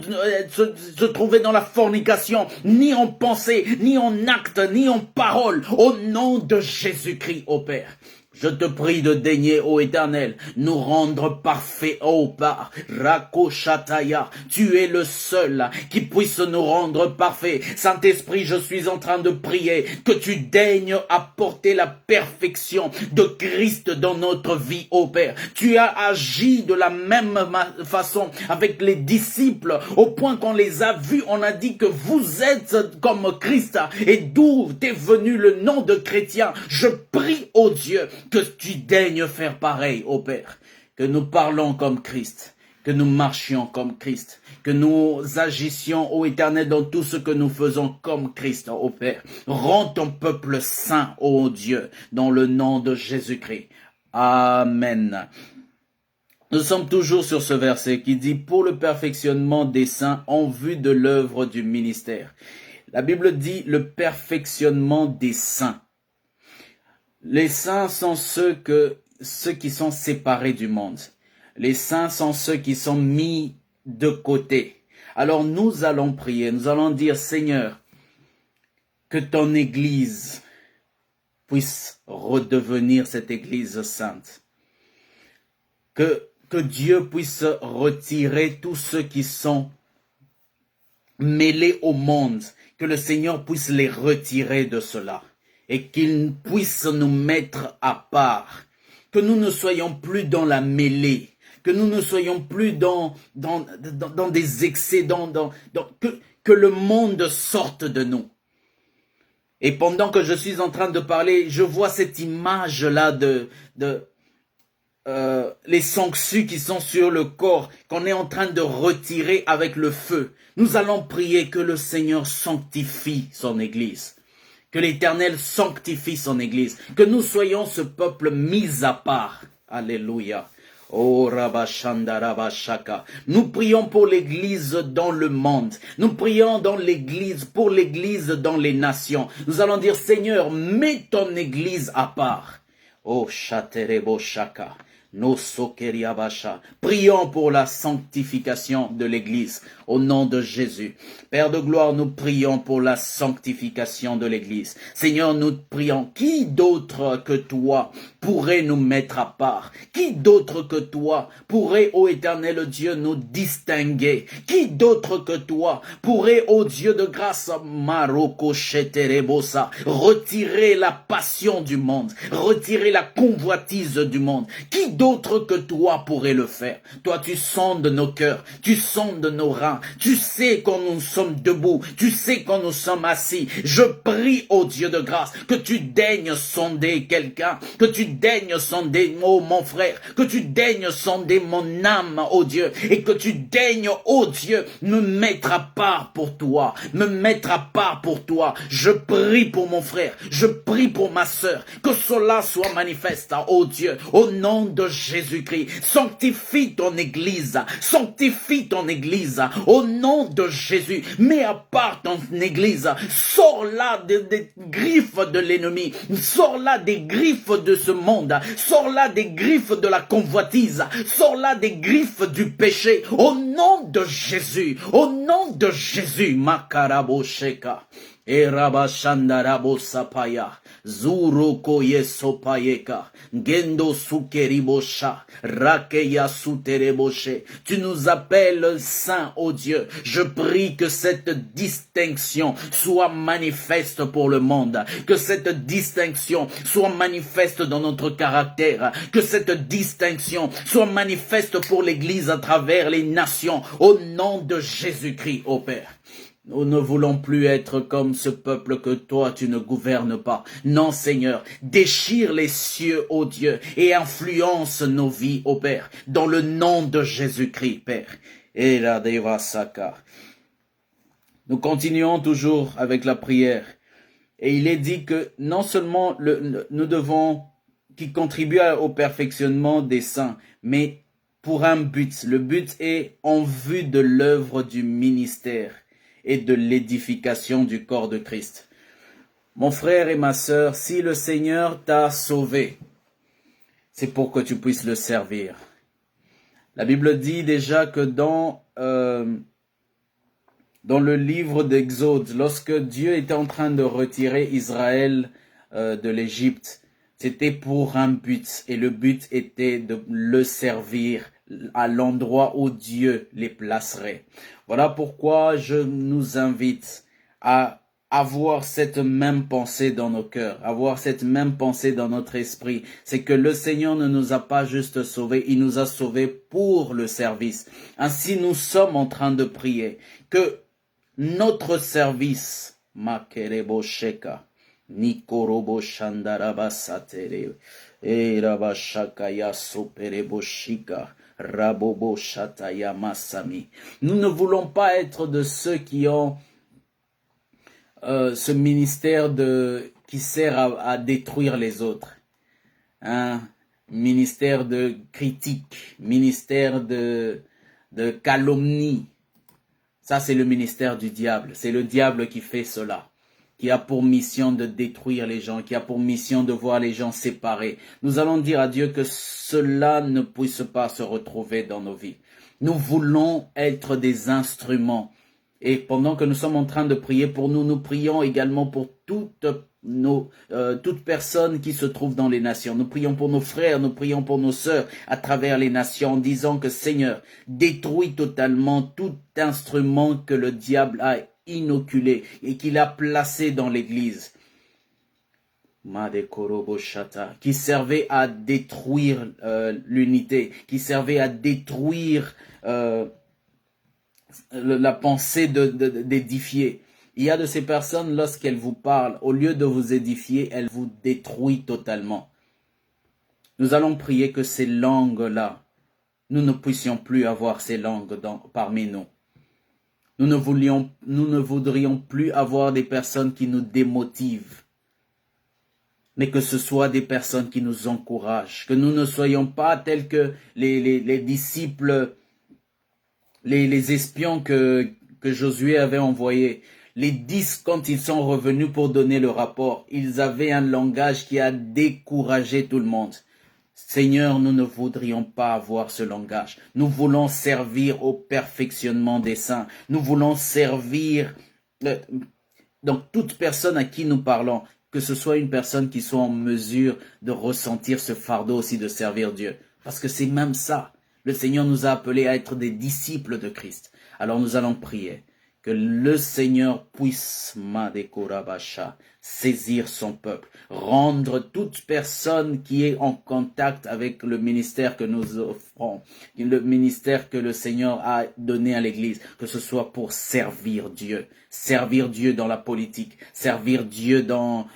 se trouver dans la fornication, ni en pensée, ni en acte, ni en parole, au nom de Jésus-Christ, ô Père. Je te prie de daigner, ô Éternel, nous rendre parfaits, ô Père. Rakoshataya, tu es le seul qui puisse nous rendre parfaits. Saint-Esprit, je suis en train de prier que tu daignes apporter la perfection de Christ dans notre vie, ô Père. Tu as agi de la même façon avec les disciples, au point qu'on les a vus, on a dit que vous êtes comme Christ, et d'où est venu le nom de chrétien. Je prie, ô Dieu, que tu daignes faire pareil, ô Père, que nous parlons comme Christ, que nous marchions comme Christ, que nous agissions, ô Éternel, dans tout ce que nous faisons comme Christ, ô Père. Rends ton peuple saint, ô Dieu, dans le nom de Jésus-Christ. Amen. Nous sommes toujours sur ce verset qui dit « Pour le perfectionnement des saints en vue de l'œuvre du ministère ». La Bible dit « le perfectionnement des saints ». Les saints sont ceux ceux qui sont séparés du monde. Les saints sont ceux qui sont mis de côté. Alors nous allons prier, nous allons dire, Seigneur, que ton Église puisse redevenir cette Église sainte. Que Dieu puisse retirer tous ceux qui sont mêlés au monde, que le Seigneur puisse les retirer de cela et qu'il puisse nous mettre à part, que nous ne soyons plus dans la mêlée, que nous ne soyons plus dans des excès, que le monde sorte de nous. Et pendant que je suis en train de parler, je vois cette image-là les sangsues qui sont sur le corps, qu'on est en train de retirer avec le feu. Nous allons prier que le Seigneur sanctifie son Église, que l'Éternel sanctifie son Église, que nous soyons ce peuple mis à part. Alléluia. Oh Rabashanda Rabashaka. Nous prions pour l'Église dans le monde. Nous prions pour l'Église dans les nations. Nous allons dire, Seigneur, mets ton Église à part. Oh Shaterebo Shaka. Prions pour la sanctification de l'Église au nom de Jésus. Père de gloire, nous prions pour la sanctification de l'Église. Seigneur, nous prions, qui d'autre que toi pourrait nous mettre à part? Qui d'autre que toi pourrait, ô éternel Dieu, nous distinguer? Qui d'autre que toi pourrait, ô Dieu de grâce, retirer la passion du monde, retirer la convoitise du monde? Qui d'autre que toi pourrait le faire? Toi, tu sondes nos cœurs, tu sondes nos reins, tu sais quand nous sommes debout, tu sais quand nous sommes assis. Je prie, ô Dieu de grâce, que tu daignes sonder quelqu'un, que tu daignes sonder, oh mon frère, que tu daignes sonder mon âme, ô Dieu, et que tu daignes, ô Dieu, me mettre à part pour toi, me mettre à part pour toi. Je prie pour mon frère, je prie pour ma sœur, que cela soit manifeste, ô Dieu, au nom de Jésus-Christ. Sanctifie ton Église, sanctifie ton Église, au nom de Jésus. Mets à part ton Église, sors-la des griffes de l'ennemi, sors-la des griffes de ce monde, sors-la des griffes de la convoitise, sors-la des griffes du péché, au nom de Jésus, au nom de Jésus. Makarabo Sheka. Erabashandarabo sapaya, zuro koye sopayeka, gendo sukeribosha, rakeya sutereboshe. Tu nous appelles saints, ô Dieu. Je prie que cette distinction soit manifeste pour le monde, que cette distinction soit manifeste dans notre caractère, que cette distinction soit manifeste pour l'Église à travers les nations, au nom de Jésus-Christ, ô Père. Nous ne voulons plus être comme ce peuple que toi tu ne gouvernes pas. Non Seigneur, déchire les cieux, ô Dieu, et influence nos vies, ô Père, dans le nom de Jésus-Christ, Père. Et la Devasaka. Nous continuons toujours avec la prière. Et il est dit que non seulement nous devons, qui contribue au perfectionnement des saints, mais pour un but. Le but est en vue de l'œuvre du ministère et de l'édification du corps de Christ. Mon frère et ma sœur, si le Seigneur t'a sauvé, c'est pour que tu puisses le servir. La Bible dit déjà que dans le livre d'Exode, lorsque Dieu était en train de retirer Israël de l'Égypte, c'était pour un but, et le but était de le servir à l'endroit où Dieu les placerait. Voilà pourquoi je nous invite à avoir cette même pensée dans nos cœurs, avoir cette même pensée dans notre esprit. C'est que le Seigneur ne nous a pas juste sauvés, il nous a sauvés pour le service. Ainsi, nous sommes en train de prier que notre service, Makerebo Sheka, Nikorobo Shandaraba Satere, Erabashakaya Soperebo Shika, Rabobo Shataya Masami. Nous ne voulons pas être de ceux qui ont ce ministère qui sert à détruire les autres. Ministère de critique, ministère de calomnie. Ça, c'est le ministère du diable. C'est le diable qui fait cela. qui a pour mission de détruire les gens, qui a pour mission de voir les gens séparés. Nous allons dire à Dieu que cela ne puisse pas se retrouver dans nos vies. Nous voulons être des instruments. Et pendant que nous sommes en train de prier pour nous, nous prions également pour toutes personnes qui se trouvent dans les nations. Nous prions pour nos frères, nous prions pour nos sœurs à travers les nations en disant que Seigneur, détruis totalement tout instrument que le diable a inoculé et qu'il a placé dans l'église, qui servait à détruire l'unité, qui servait à détruire la pensée d'édifier. Il y a de ces personnes, lorsqu'elles vous parlent, au lieu de vous édifier, elles vous détruisent totalement. Nous allons prier que ces langues-là, nous ne puissions plus avoir ces langues parmi nous. Nous ne voudrions plus avoir des personnes qui nous démotivent, mais que ce soit des personnes qui nous encouragent, que nous ne soyons pas tels que les disciples, les espions que Josué avait envoyés. Les 10, quand ils sont revenus pour donner le rapport, ils avaient un langage qui a découragé tout le monde. Seigneur, nous ne voudrions pas avoir ce langage. Nous voulons servir au perfectionnement des saints. Nous voulons servir donc toute personne à qui nous parlons, que ce soit une personne qui soit en mesure de ressentir ce fardeau aussi de servir Dieu. Parce que c'est même ça. Le Seigneur nous a appelés à être des disciples de Christ. Alors nous allons prier que le Seigneur puisse, saisir son peuple, rendre toute personne qui est en contact avec le ministère que nous offrons, le ministère que le Seigneur a donné à l'Église, que ce soit pour servir Dieu dans la politique, servir Dieu dans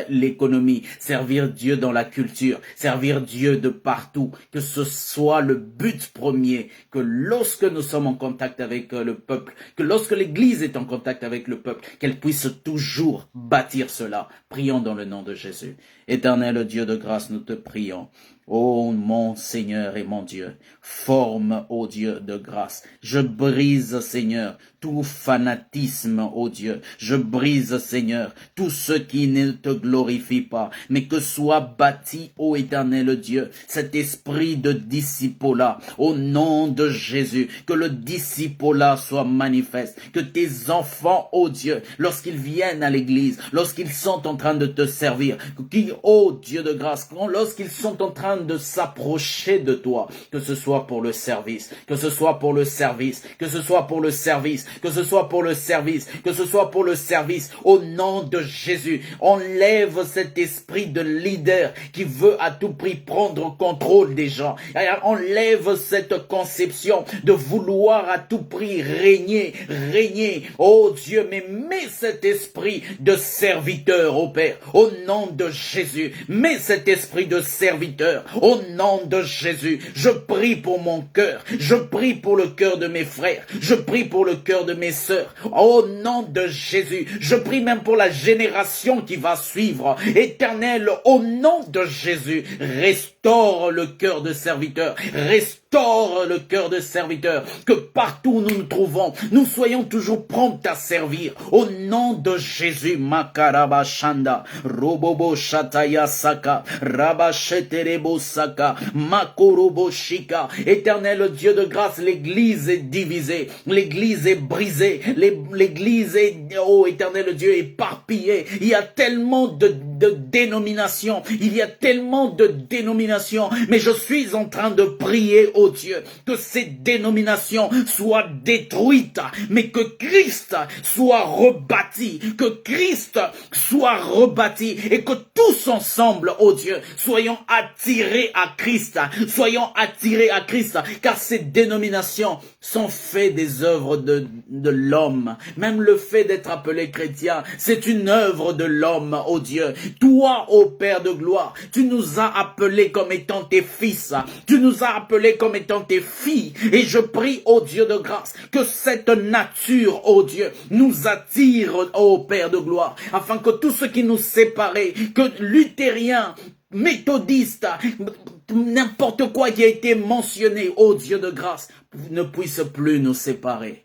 l'économie, servir Dieu dans la culture, servir Dieu de partout, que ce soit le but premier, que lorsque nous sommes en contact avec le peuple, que lorsque l'Église est en contact avec le peuple, qu'elle puisse toujours bâtir cela. Prions dans le nom de Jésus. Éternel Dieu de grâce, nous te prions. Ô mon Seigneur et mon Dieu, forme, ô Dieu de grâce. Je brise, Seigneur, tout fanatisme, ô Dieu. Je brise, Seigneur, tout ce qui ne te glorifie pas, mais que soit bâti, ô Éternel Dieu, cet esprit de disciple-là, au nom de Jésus, que le disciple-là soit manifeste, que tes enfants, ô Dieu, lorsqu'ils viennent à l'église, lorsqu'ils sont en train de te servir, ô Dieu de grâce, lorsqu'ils sont en train de s'approcher de toi, que ce soit pour le service, que ce soit pour le service, que ce soit pour le service, que ce soit pour le service, que ce soit pour le service, au nom de Jésus, enlève cet esprit de leader qui veut à tout prix prendre contrôle des gens, enlève cette conception de vouloir à tout prix régner, oh Dieu, mais mets cet esprit de serviteur, ô Père, au nom de Jésus, mets cet esprit de serviteur, au nom de Jésus. Je prie pour mon cœur, je prie pour le cœur de mes frères, je prie pour le cœur de mes sœurs, au nom de Jésus. Je prie même pour la génération qui va suivre. Éternel, au nom de Jésus, restaure le cœur de serviteur, restaure le cœur de serviteur, que partout où nous nous trouvons, nous soyons toujours prompts à servir. Au nom de Jésus, Makarabashanda, Robobo Shataya Saka, Rabasheterebo Saka, Makorobo Shika. Éternel Dieu de grâce, l'église est divisée, l'église est brisée, l'église est, oh Éternel Dieu, éparpillée. Il y a tellement de dénominations, il y a tellement de dénominations, mais je suis en train de prier, oh Dieu, que ces dénominations soient détruites, mais que Christ soit rebâti, que Christ soit rebâti, et que tous ensemble, oh Dieu, soyons attirés à Christ, car ces dénominations sont faites des œuvres de l'homme. Même le fait d'être appelé chrétien, c'est une œuvre de l'homme, oh Dieu. Toi, ô Père de gloire, tu nous as appelés comme étant tes fils, tu nous as appelés comme étant tes filles, et je prie, ô Dieu de grâce, que cette nature, ô Dieu, nous attire, ô Père de gloire, afin que tout ce qui nous séparait, que luthériens, méthodistes, n'importe quoi qui a été mentionné, ô Dieu de grâce, ne puisse plus nous séparer.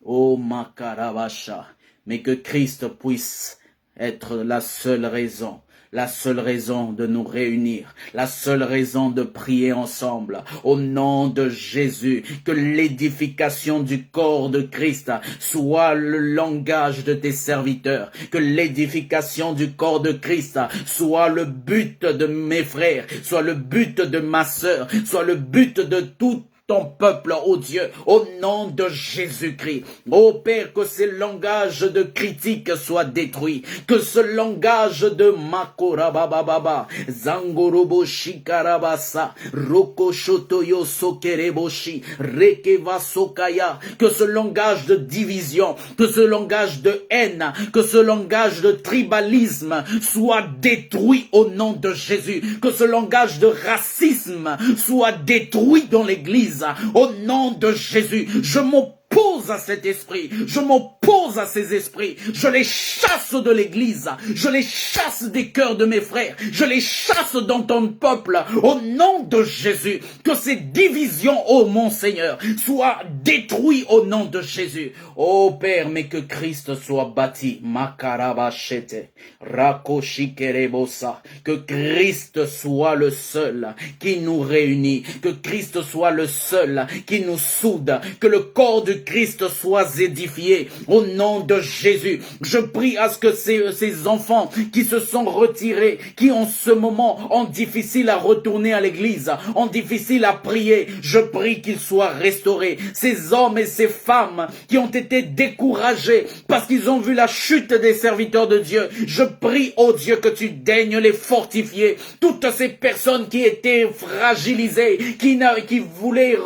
Oh Makarabasha, mais que Christ puisse être la seule raison de nous réunir, la seule raison de prier ensemble, au nom de Jésus, que l'édification du corps de Christ soit le langage de tes serviteurs, que l'édification du corps de Christ soit le but de mes frères, soit le but de ma sœur, soit le but de tout ton peuple, ô Dieu, au nom de Jésus-Christ. Ô Père, que ce langage de critique soit détruit, que ce langage de makorabababa, zangorobo shikarabasa, rokoshotoyo sokereboshi, rekeva sokaya, que ce langage de division, que ce langage de haine, que ce langage de tribalisme soit détruit au nom de Jésus, que ce langage de racisme soit détruit dans l'Église. Au nom de Jésus, je m'oppose à cet esprit, je m'oppose à ces esprits, je les chasse de l'église, je les chasse des cœurs de mes frères, je les chasse dans ton peuple, au nom de Jésus, que ces divisions, ô mon Seigneur, soient détruites au nom de Jésus. Ô Père, mais que Christ soit bâti, makarabashete, rakoshikerebosa, que Christ soit le seul qui nous réunit, que Christ soit le seul qui nous soude, que le corps de Christ soit édifié au nom de Jésus. Je prie à ce que ces enfants qui se sont retirés, qui en ce moment ont difficile à retourner à l'église, ont difficile à prier, je prie qu'ils soient restaurés. Ces hommes et ces femmes qui ont été découragés parce qu'ils ont vu la chute des serviteurs de Dieu, je prie, ô Dieu, que tu daignes les fortifier. Toutes ces personnes qui étaient fragilisées, qui voulaient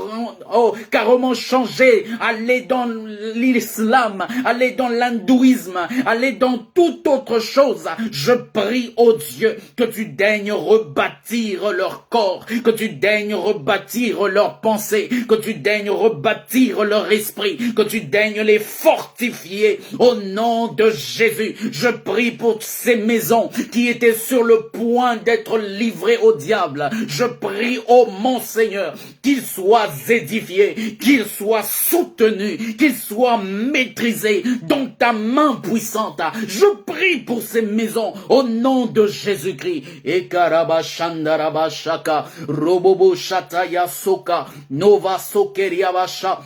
carrément changer, aller dans l'islam, aller dans l'hindouisme, aller dans toute autre chose. Je prie, ô Dieu, que tu daignes rebâtir leur corps, que tu daignes rebâtir leurs pensées, que tu daignes rebâtir leur esprit, que tu daignes les fortifier au nom de Jésus. Je prie pour ces maisons qui étaient sur le point d'être livrées au diable. Je prie, ô mon Seigneur, qu'ils soient édifiés, qu'ils soient soutenus, qu'ils soient maîtrisés dans ta main puissante. Je prie pour ces maisons au nom de Jésus-Christ. Ekarabashandarabashaka, robobo shataya soka, nova sokeriabasha.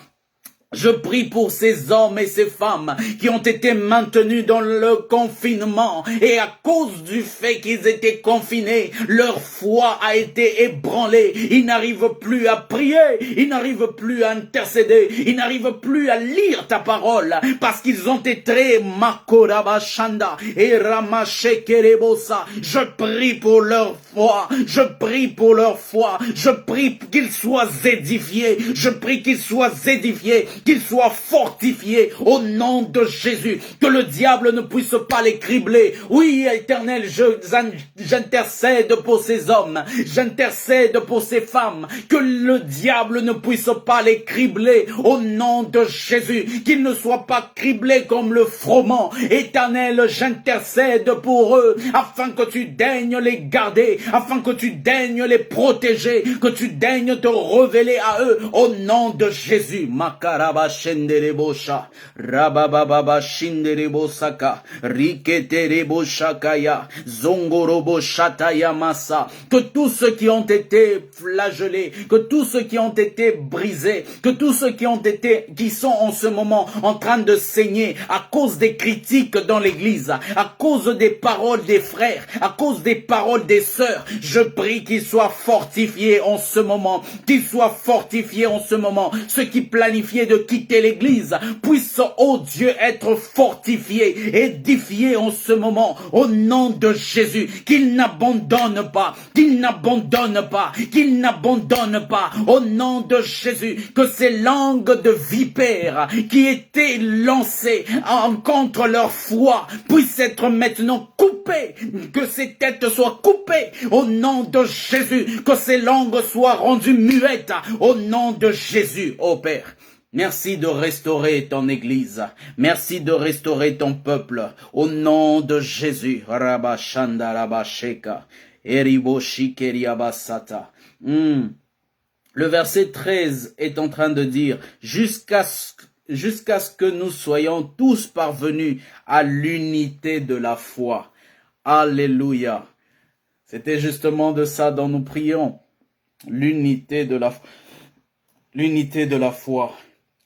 Je prie pour ces hommes et ces femmes qui ont été maintenus dans le confinement et à cause du fait qu'ils étaient confinés, leur foi a été ébranlée. Ils n'arrivent plus à prier, ils n'arrivent plus à intercéder, ils n'arrivent plus à lire ta parole parce qu'ils ont été makorabashanda et ramashekerebosa. Je prie pour leur foi, je prie pour leur foi, je prie qu'ils soient édifiés, je prie qu'ils soient édifiés, qu'ils soient fortifiés au nom de Jésus, que le diable ne puisse pas les cribler. Oui, Éternel, j'intercède pour ces hommes, j'intercède pour ces femmes, que le diable ne puisse pas les cribler au nom de Jésus, qu'ils ne soient pas criblés comme le froment. Éternel, j'intercède pour eux, afin que tu daignes les garder, afin que tu daignes les protéger, que tu daignes te révéler à eux au nom de Jésus. Makaraba shenderebosha, rabababa shinderebosaka, riketereboshakaya, zongorobo shataya masa. Que tous ceux qui ont été flagellés, que tous ceux qui ont été brisés, que tous ceux qui sont en ce moment en train de saigner à cause des critiques dans l'église, à cause des paroles des frères, à cause des paroles des sœurs, je prie qu'ils soient fortifiés en ce moment, qu'ils soient fortifiés en ce moment. Ceux qui planifiaient de quitter l'église puissent, ô Dieu, être fortifiés, édifiés en ce moment, au nom de Jésus, qu'ils n'abandonnent pas, qu'ils n'abandonnent pas, qu'ils n'abandonnent pas, au nom de Jésus, que ces langues de vipères qui étaient lancées contre leur foi puissent être maintenant coupées, que ces têtes soient coupées, au nom de Jésus, que ces langues soient rendues muettes, au nom de Jésus, ô Père. Merci de restaurer ton église. Merci de restaurer ton peuple. Au nom de Jésus. Rabashanda rabasheka. Eriboshikeriabasata. Le verset 13 est en train de dire, jusqu'à jusqu'à ce que nous soyons tous parvenus à l'unité de la foi. Alléluia. C'était justement de ça dont nous prions. L'unité de la foi.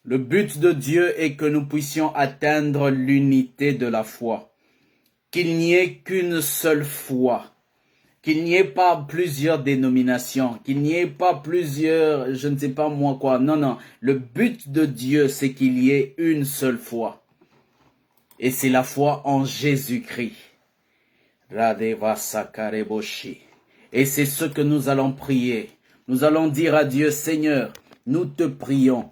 Le but de Dieu est que nous puissions atteindre l'unité de la foi. Qu'il n'y ait qu'une seule foi. Qu'il n'y ait pas plusieurs dénominations. Qu'il n'y ait pas plusieurs, je ne sais pas moi quoi. Non, non. Le but de Dieu, c'est qu'il y ait une seule foi. Et c'est la foi en Jésus-Christ. Et c'est ce que nous allons prier. Nous allons dire à Dieu, Seigneur, nous te prions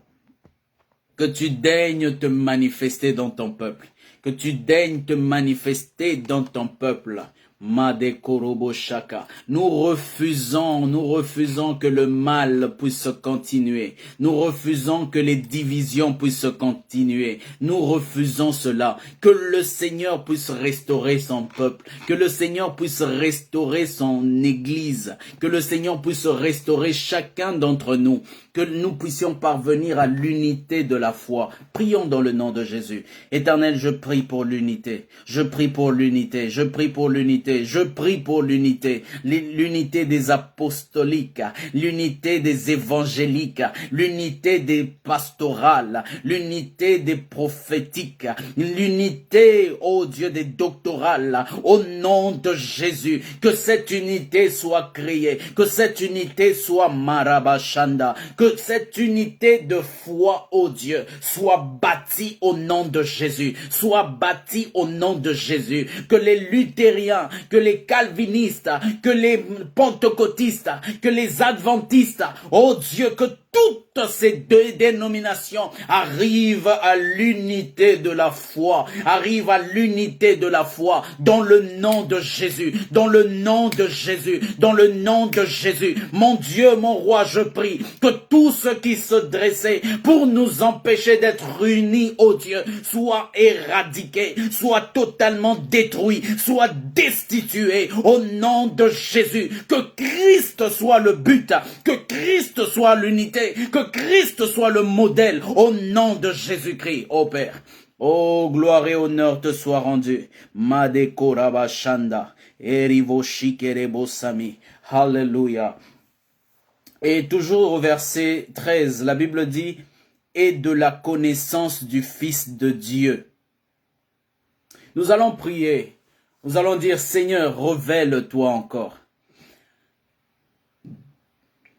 que tu daignes te manifester dans ton peuple. Que tu daignes te manifester dans ton peuple. Nous refusons que le mal puisse continuer. Nous refusons que les divisions puissent continuer. Nous refusons cela. Que le Seigneur puisse restaurer son peuple. Que le Seigneur puisse restaurer son église. Que le Seigneur puisse restaurer chacun d'entre nous. Que nous puissions parvenir à l'unité de la foi. Prions dans le nom de Jésus. Éternel, je prie pour l'unité. Je prie pour l'unité. Je prie pour l'unité. Je prie pour l'unité. L'unité des apostoliques. L'unité des évangéliques. L'unité des pastorales. L'unité des prophétiques. L'unité, ô Dieu, des doctorales. Au nom de Jésus. Que cette unité soit créée. Que cette unité soit marabashanda. Que cette unité de foi, ô Dieu, soit bâtie au nom de Jésus, soit bâtie au nom de Jésus. Que les luthériens, que les calvinistes, que les pentecôtistes, que les adventistes, ô Dieu, que toutes ces deux dénominations arrivent à l'unité de la foi, arrivent à l'unité de la foi, dans le nom de Jésus, dans le nom de Jésus, dans le nom de Jésus. Mon Dieu, mon roi, je prie que tout ce qui se dressait pour nous empêcher d'être unis, ô Dieu, soit éradiqué, soit totalement détruit, soit destitué, au nom de Jésus. Que Christ soit le but, que Christ soit l'unité, que Christ soit le modèle au nom de Jésus-Christ, ô Père. Oh, gloire et honneur te soit rendu. Madeko Rabashanda, Erivo Shikerebo Sami. Alléluia. Et toujours au verset 13, la Bible dit, et de la connaissance du Fils de Dieu. Nous allons prier. Nous allons dire, Seigneur, révèle-toi encore.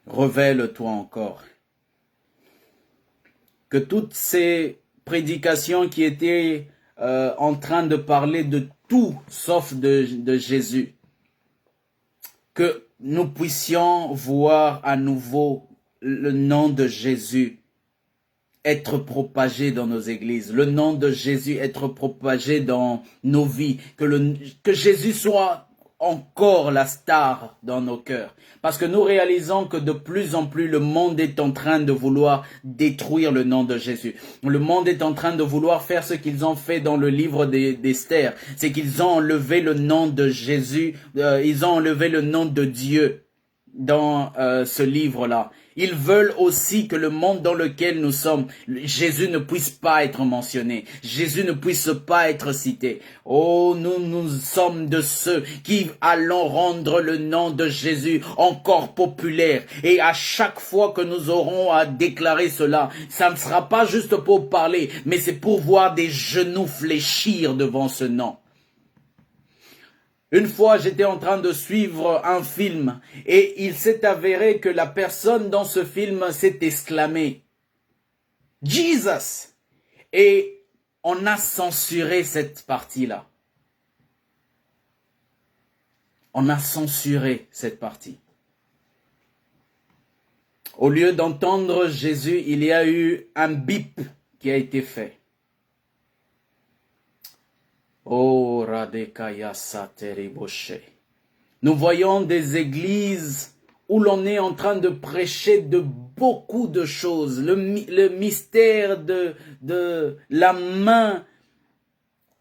Révèle-toi encore. Que toutes ces prédications qui étaient en train de parler de tout sauf de Jésus, que nous puissions voir à nouveau le nom de Jésus être propagé dans nos églises, le nom de Jésus être propagé dans nos vies, que Jésus soit encore la star dans nos cœurs. Parce que nous réalisons que de plus en plus le monde est en train de vouloir détruire le nom de Jésus. Le monde est en train de vouloir faire ce qu'ils ont fait dans le livre d'Esther. C'est qu'ils ont enlevé le nom de Jésus, ils ont enlevé le nom de Dieu dans ce livre-là. Ils veulent aussi que le monde dans lequel nous sommes, Jésus ne puisse pas être mentionné. Jésus ne puisse pas être cité. Oh, nous sommes de ceux qui allons rendre le nom de Jésus encore populaire. Et à chaque fois que nous aurons à déclarer cela, ça ne sera pas juste pour parler, mais c'est pour voir des genoux fléchir devant ce nom. Une fois, j'étais en train de suivre un film et il s'est avéré que la personne dans ce film s'est exclamée « Jesus !» et on a censuré cette partie-là. On a censuré cette partie. Au lieu d'entendre Jésus, il y a eu un bip qui a été fait. Oh, Radekaya Sateriboshe. Nous voyons des églises où l'on est en train de prêcher de beaucoup de choses. Le mystère de la main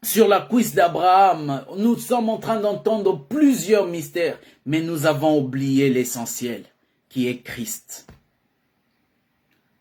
sur la cuisse d'Abraham. Nous sommes en train d'entendre plusieurs mystères, mais nous avons oublié l'essentiel, qui est Christ.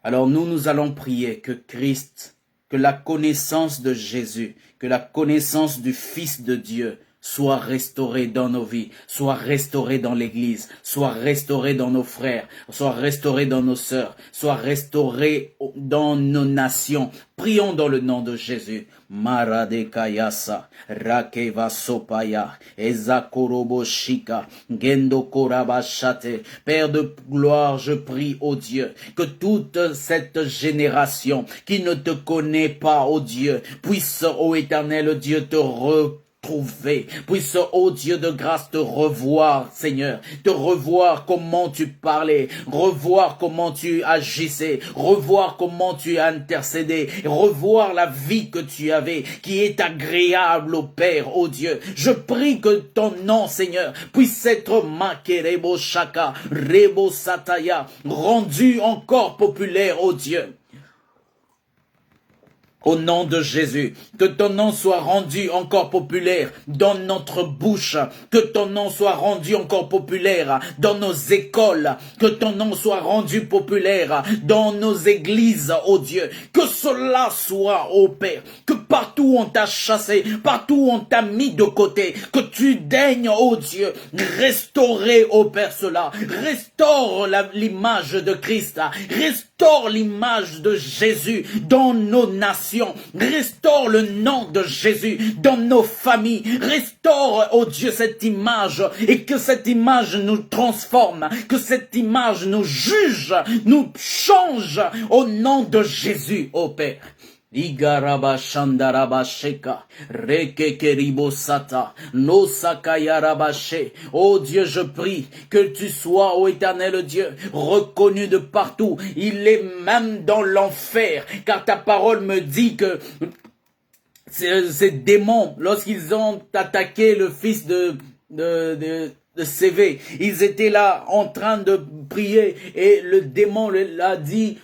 Alors nous allons prier que Christ que la connaissance de Jésus, que la connaissance du Fils de Dieu soit restaurée dans nos vies, soit restaurée dans l'Église, soit restaurée dans nos frères, soit restaurée dans nos sœurs, soit restaurée dans nos nations. Prions dans le nom de Jésus. Marade Kayasa, Rakeva Sopaya, Ezakorobo Shika, Gendo Korabashate. Père de gloire, je prie, ô Dieu, que toute cette génération qui ne te connaît pas, ô Dieu, puisse, ô Éternel Dieu, te retrouver, puisse, ô Dieu de grâce, te revoir, Seigneur, te revoir comment tu parlais, revoir comment tu agissais, revoir comment tu intercédais, revoir la vie que tu avais, qui est agréable au Père, ô Dieu. Je prie que ton nom, Seigneur, puisse être Makerebo Shaka, Rebo Sataya, rendu encore populaire, ô Dieu. Au nom de Jésus, que ton nom soit rendu encore populaire dans notre bouche, que ton nom soit rendu encore populaire dans nos écoles, que ton nom soit rendu populaire dans nos églises, ô Dieu, que cela soit, ô Père, que partout où on t'a chassé, partout où on t'a mis de côté, que tu daignes, ô Dieu, restaurer, ô Père, cela, restaure l'image de Christ, restaure l'image de Jésus dans nos nations. Restaure le nom de Jésus dans nos familles. Restaure, oh Dieu, cette image et que cette image nous transforme, que cette image nous juge, nous change au nom de Jésus, oh Père. Igaraba Shandaraba Sheka, Rekekeribo Sata, No Sakayarabashe. Oh Dieu, je prie que tu sois, ô éternel Dieu, reconnu de partout. Il est même dans l'enfer, car ta parole me dit que ces démons, lorsqu'ils ont attaqué le fils de CV, ils étaient là en train de prier et le démon l'a dit: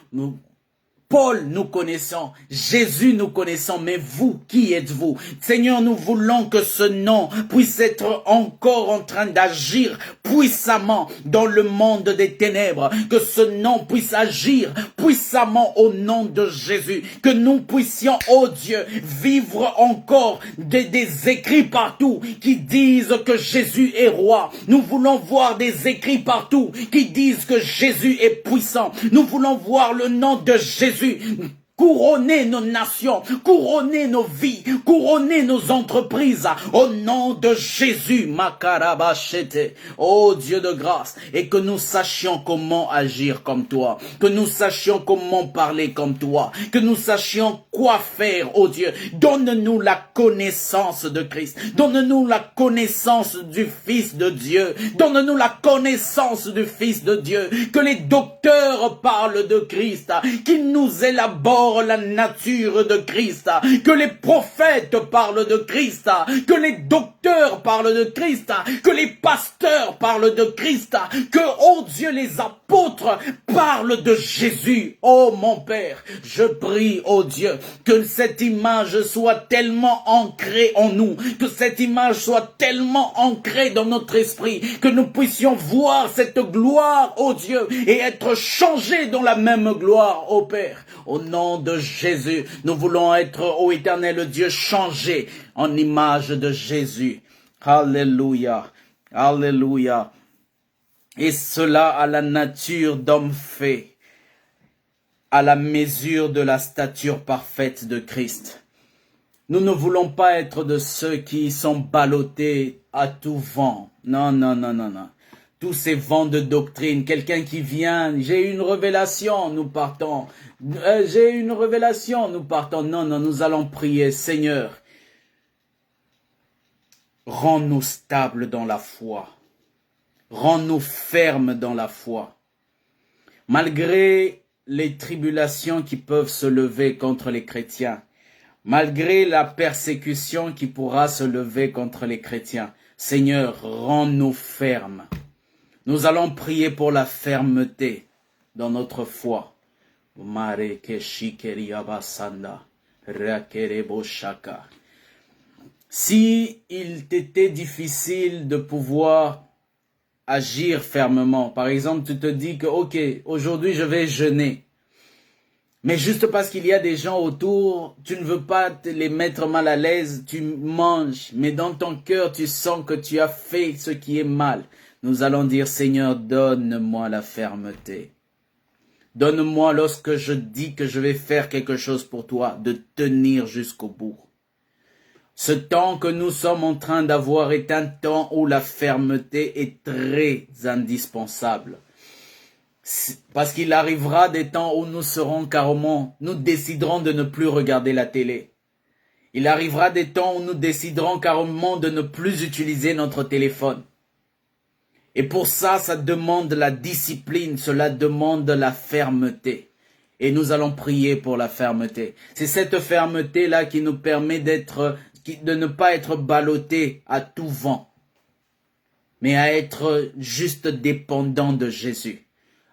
Paul, nous connaissons. Jésus, nous connaissons. Mais vous, qui êtes-vous? Seigneur, nous voulons que ce nom puisse être encore en train d'agir puissamment dans le monde des ténèbres. Que ce nom puisse agir puissamment au nom de Jésus. Que nous puissions, oh Dieu, vivre encore des écrits partout qui disent que Jésus est roi. Nous voulons voir des écrits partout qui disent que Jésus est puissant. Nous voulons voir le nom de Jésus couronner nos nations, couronner nos vies, couronner nos entreprises, au nom de Jésus, Makarabashete, oh Dieu de grâce, et que nous sachions comment agir comme toi, que nous sachions comment parler comme toi, que nous sachions quoi faire, oh Dieu. Donne-nous la connaissance de Christ, donne-nous la connaissance du Fils de Dieu, donne-nous la connaissance du Fils de Dieu, que les docteurs parlent de Christ, qu'ils nous élaborent la nature de Christ, que les prophètes parlent de Christ, que les docteurs parlent de Christ, que les pasteurs parlent de Christ, que, oh Dieu, les apôtres parlent de Jésus. Oh mon Père, je prie, oh Dieu, que cette image soit tellement ancrée en nous, que cette image soit tellement ancrée dans notre esprit, que nous puissions voir cette gloire, oh Dieu, et être changés dans la même gloire, oh Père. Au nom de Jésus, nous voulons être, ô éternel Dieu, changés en image de Jésus. Alléluia, alléluia. Et cela à la nature d'homme fait, à la mesure de la stature parfaite de Christ. Nous ne voulons pas être de ceux qui sont ballottés à tout vent. Non, non, non, non, non. Tous ces vents de doctrine, quelqu'un qui vient, j'ai une révélation, nous partons. J'ai une révélation, nous partons. Non, non, nous allons prier. Seigneur, rends-nous stables dans la foi. Rends-nous fermes dans la foi. Malgré les tribulations qui peuvent se lever contre les chrétiens, malgré la persécution qui pourra se lever contre les chrétiens, Seigneur, rends-nous fermes. Nous allons prier pour la fermeté dans notre foi. Si il t'était difficile de pouvoir agir fermement, par exemple, tu te dis que, ok, aujourd'hui je vais jeûner, Mais juste parce qu'il y a des gens autour, tu ne veux pas les mettre mal à l'aise, tu manges. Mais dans ton cœur, tu sens que tu as fait ce qui est mal. Nous allons dire, Seigneur, donne-moi la fermeté. Donne-moi, lorsque je dis que je vais faire quelque chose pour toi, de tenir jusqu'au bout. Ce temps que nous sommes en train d'avoir est un temps où la fermeté est très indispensable. Parce qu'il arrivera des temps où nous serons carrément, nous déciderons de ne plus regarder la télé. Il arrivera des temps où nous déciderons carrément de ne plus utiliser notre téléphone. Et pour ça, ça demande la discipline, cela demande la fermeté. Et nous allons prier pour la fermeté. C'est cette fermeté-là qui nous permet de ne pas être ballotté à tout vent, mais à être juste dépendant de Jésus.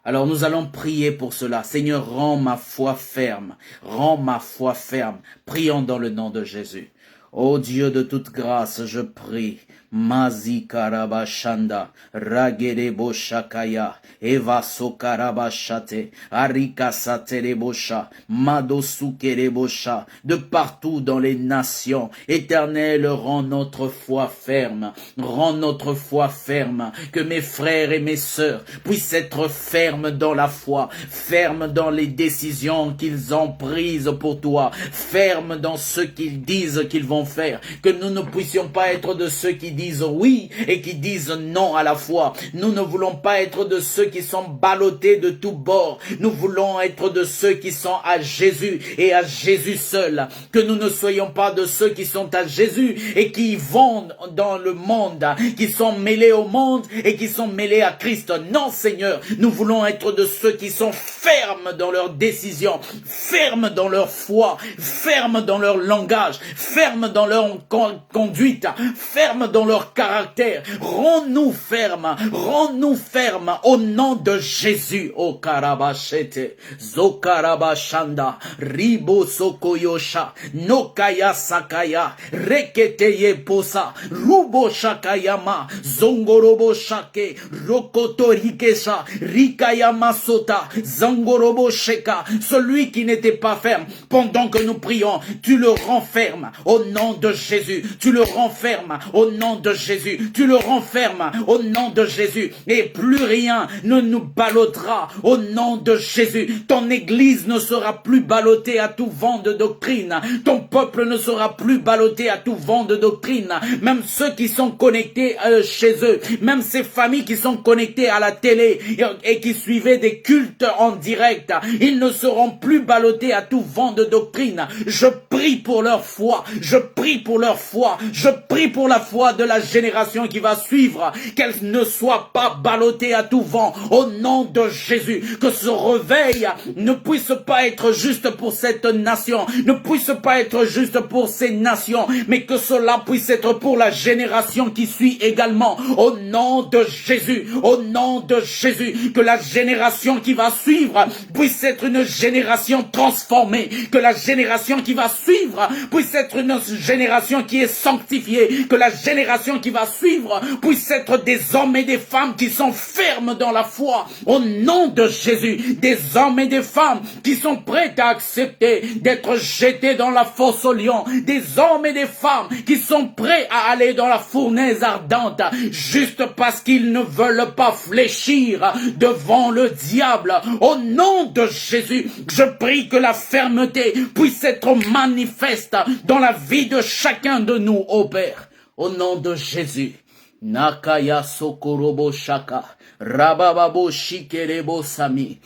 Alors nous allons prier pour cela. Seigneur, rends ma foi ferme. Rends ma foi ferme. Prions dans le nom de Jésus. Ô Dieu de toute grâce, je prie. Mazi karabashanda, ragerebo shakaya, eva sokarabashate, arika saterebosha, madosukerebosha, de partout dans les nations. Éternel, rends notre foi ferme. Rends notre foi ferme. Que mes frères et mes sœurs puissent être fermes dans la foi, fermes dans les décisions qu'ils ont prises pour toi, fermes dans ce qu'ils disent qu'ils vont faire. Que nous ne puissions pas être de ceux qui disent oui et qui disent non à la fois. Nous ne voulons pas être de ceux qui sont ballottés de tous bords. Nous voulons être de ceux qui sont à Jésus et à Jésus seul. Que nous ne soyons pas de ceux qui sont à Jésus et qui vont dans le monde, qui sont mêlés au monde et qui sont mêlés à Christ. Non, Seigneur, nous voulons être de ceux qui sont fermes dans leurs décisions, fermes dans leur foi, fermes dans leur langage, fermes dans leur conduite, fermes dans leur caractère. Rends-nous fermes au nom de Jésus. O karabashete, zokarabashanda, ribo sokoyosha, nokaya sakaya, reketeye posa, rubo shakayama, zongorobo shake, rokoto rikesha, rikayama sota, zangorobo sheka. Celui qui n'était pas ferme, pendant que nous prions, tu le renfermes au nom de Jésus. Tu le renfermes au nom de Jésus. Tu le renfermes au nom de Jésus. Et plus rien ne nous ballottera au nom de Jésus. Ton église ne sera plus ballottée à tout vent de doctrine. Ton peuple ne sera plus ballotté à tout vent de doctrine. Même ceux qui sont connectés chez eux, même ces familles qui sont connectées à la télé et qui suivaient des cultes en direct, ils ne seront plus ballottés à tout vent de doctrine. Je prie pour leur foi. Je prie pour leur foi. Je prie pour la foi de la génération qui va suivre, qu'elle ne soit pas ballottée à tout vent au nom de Jésus. Que ce réveil ne puisse pas être juste pour cette nation, ne puisse pas être juste pour ces nations, mais que cela puisse être pour la génération qui suit également au nom de Jésus, au nom de Jésus. Que la génération qui va suivre puisse être une génération transformée, que la génération qui va suivre puisse être une génération qui est sanctifiée, que la génération qui va suivre puisse être des hommes et des femmes qui sont fermes dans la foi au nom de Jésus, des hommes et des femmes qui sont prêts à accepter d'être jetés dans la fosse au lion, des hommes et des femmes qui sont prêts à aller dans la fournaise ardente juste parce qu'ils ne veulent pas fléchir devant le diable. Au nom de Jésus, je prie que la fermeté puisse être manifeste dans la vie de chacun de nous, ô Père. Au nom de Jésus. Nakaya sokorobo shaka, rabababo shikerebo sami,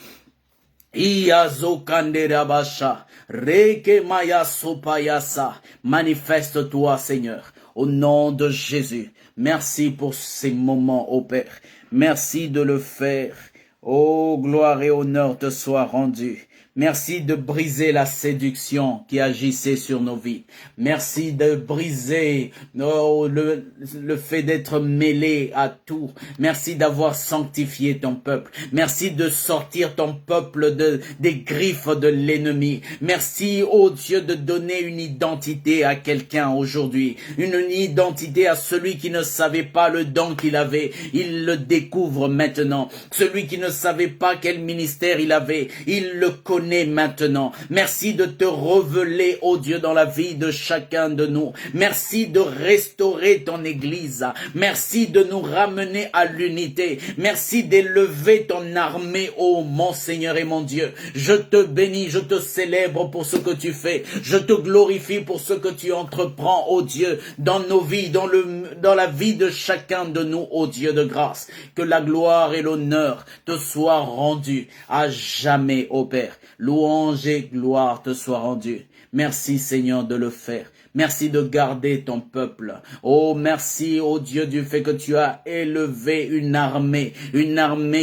Iazo kanderabasha, reke maya sopayasa. Manifeste-toi, Seigneur, au nom de Jésus. Merci pour ces moments, ô Père. Merci de le faire. Oh, gloire et honneur te soient rendus. Merci de briser la séduction qui agissait sur nos vies. Merci de briser le fait d'être mêlé à tout. Merci d'avoir sanctifié ton peuple. Merci de sortir ton peuple des griffes de l'ennemi. Merci, oh Dieu, de donner une identité à quelqu'un aujourd'hui. Une identité à celui qui ne savait pas le don qu'il avait. Il le découvre maintenant. Celui qui ne savait pas quel ministère il avait, il le connaît donner maintenant. Merci de te révéler, ô Dieu, dans la vie de chacun de nous. Merci de restaurer ton Église. Merci de nous ramener à l'unité. Merci d'élever ton armée, ô mon Seigneur et mon Dieu. Je te bénis, je te célèbre pour ce que tu fais. Je te glorifie pour ce que tu entreprends, ô Dieu, dans nos vies, dans la vie de chacun de nous, ô Dieu de grâce. Que la gloire et l'honneur te soient rendus à jamais, ô Père. Louange et gloire te soient rendues. Merci Seigneur de le faire. Merci de garder ton peuple. Oh, merci, oh Dieu, du fait que tu as élevé une armée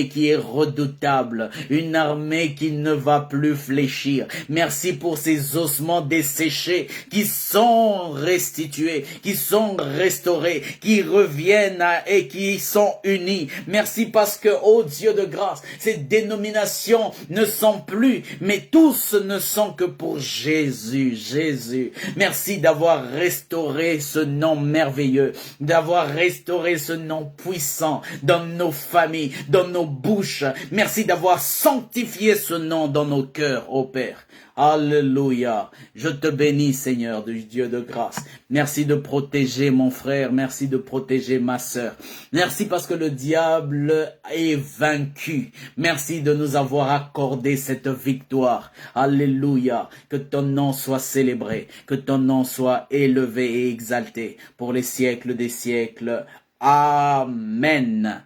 qui est redoutable, une armée qui ne va plus fléchir. Merci pour ces ossements desséchés qui sont restitués, qui sont restaurés, qui reviennent et qui sont unis. Merci parce que, oh Dieu de grâce, ces dénominations ne sont plus, mais tous ne sont que pour Jésus, Jésus. Merci d'avoir restauré ce nom merveilleux, d'avoir restauré ce nom puissant dans nos familles, dans nos bouches. Merci d'avoir sanctifié ce nom dans nos cœurs, ô Père. Alléluia. Je te bénis, Seigneur, du Dieu de grâce. Merci de protéger mon frère. Merci de protéger ma sœur. Merci parce que le diable est vaincu. Merci de nous avoir accordé cette victoire. Alléluia. Que ton nom soit célébré. Que ton nom soit élevé et exalté pour les siècles des siècles. Amen.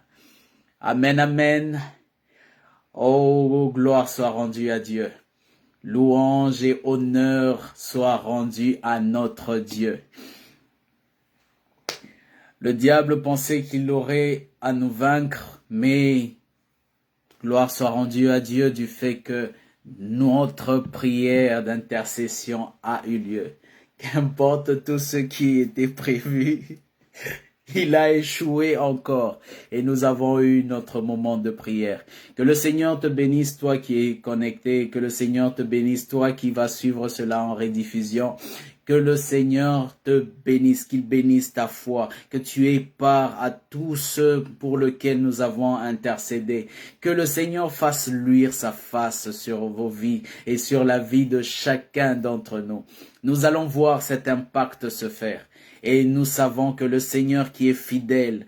Amen, amen. Oh, gloire soit rendue à Dieu. Louange et honneur soient rendus à notre Dieu. Le diable pensait qu'il aurait à nous vaincre, mais gloire soit rendue à Dieu du fait que notre prière d'intercession a eu lieu. Qu'importe tout ce qui était prévu, il a échoué encore et nous avons eu notre moment de prière. Que le Seigneur te bénisse, toi qui es connecté. Que le Seigneur te bénisse, toi qui vas suivre cela en rediffusion. Que le Seigneur te bénisse, qu'il bénisse ta foi, que tu aies part à tous ceux pour lesquels nous avons intercédé. Que le Seigneur fasse luire sa face sur vos vies et sur la vie de chacun d'entre nous. Nous allons voir cet impact se faire. Et nous savons que le Seigneur qui est fidèle,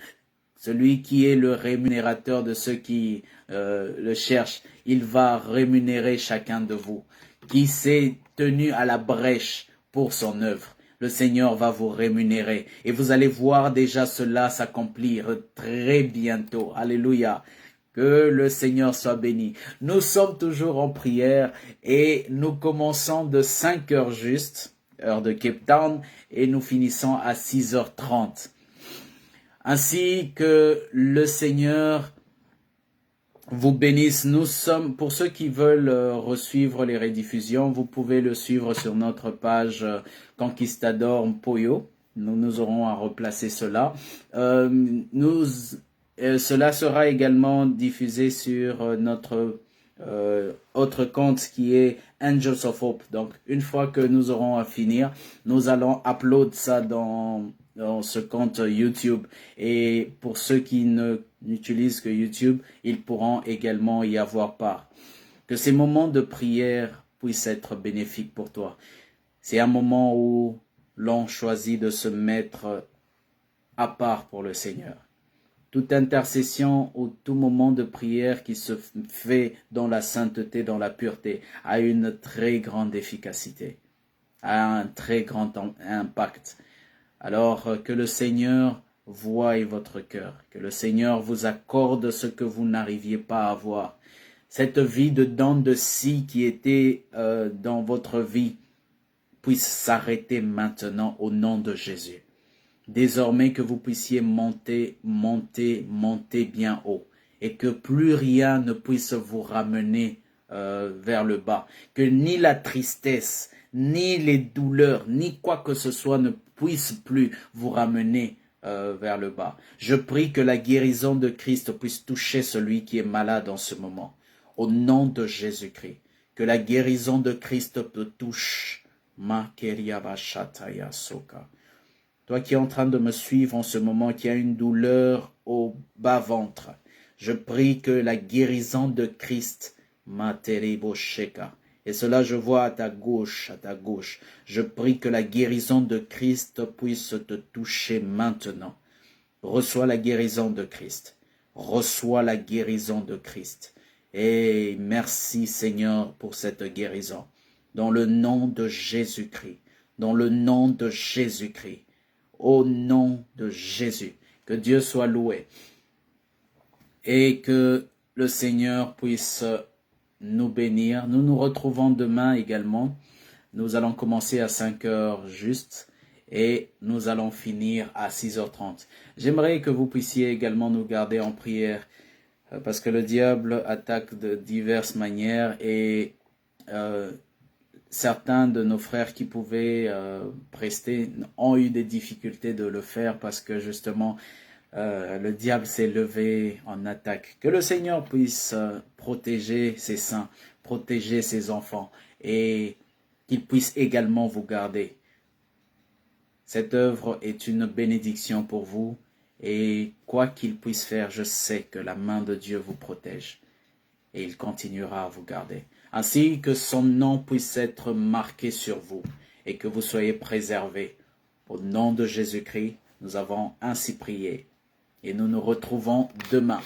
celui qui est le rémunérateur de ceux qui le cherchent, il va rémunérer chacun de vous, qui s'est tenu à la brèche pour son œuvre. Le Seigneur va vous rémunérer et vous allez voir déjà cela s'accomplir très bientôt. Alléluia. Que le Seigneur soit béni. Nous sommes toujours en prière et nous commençons de 5 heures juste, heure de Cape Town, et nous finissons à 6h30. Ainsi que le Seigneur vous bénisse. Nous sommes, pour ceux qui veulent resuivre les rediffusions, vous pouvez le suivre sur notre page Conquistador Mpoyo. Nous aurons à replacer cela. Cela sera également diffusé sur notre autre compte qui est Angels of Hope. Donc, une fois que nous aurons à finir, nous allons upload ça dans ce compte YouTube. Et pour ceux qui n'utilisent que YouTube, ils pourront également y avoir part. Que ces moments de prière puissent être bénéfiques pour toi. C'est un moment où l'on choisit de se mettre à part pour le Seigneur. Toute intercession ou tout moment de prière qui se fait dans la sainteté, dans la pureté, a une très grande efficacité, a un très grand impact. Alors que le Seigneur voie votre cœur, que le Seigneur vous accorde ce que vous n'arriviez pas à avoir. Cette vie de dents de scie qui était dans votre vie puisse s'arrêter maintenant au nom de Jésus. Désormais que vous puissiez monter bien haut et que plus rien ne puisse vous ramener vers le bas. Que ni la tristesse, ni les douleurs, ni quoi que ce soit ne puisse plus vous ramener vers le bas. Je prie que la guérison de Christ puisse toucher celui qui est malade en ce moment. Au nom de Jésus-Christ. Que la guérison de Christ te touche. Ma keriaba shataya soka. Toi qui es en train de me suivre en ce moment, qui a une douleur au bas-ventre, je prie que la guérison de Christ, Materibo Sheka, Et cela, je vois à ta gauche, à ta gauche. Je prie que la guérison de Christ puisse te toucher maintenant. Reçois la guérison de Christ. Reçois la guérison de Christ. Et merci Seigneur pour cette guérison. Dans le nom de Jésus-Christ. Dans le nom de Jésus-Christ. Au nom de Jésus. Que Dieu soit loué. Et que le Seigneur puisse nous bénir. Nous nous retrouvons demain également. Nous allons commencer à 5 heures juste et nous allons finir à 6h30. J'aimerais que vous puissiez également nous garder en prière parce que le diable attaque de diverses manières et certains de nos frères qui pouvaient prester ont eu des difficultés de le faire parce que justement le diable s'est levé en attaque. Que le Seigneur puisse protéger ses saints, protéger ses enfants et qu'il puisse également vous garder. Cette œuvre est une bénédiction pour vous et quoi qu'il puisse faire, je sais que la main de Dieu vous protège et il continuera à vous garder. Ainsi que son nom puisse être marqué sur vous et que vous soyez préservés. Au nom de Jésus-Christ, nous avons ainsi prié et nous nous retrouvons demain.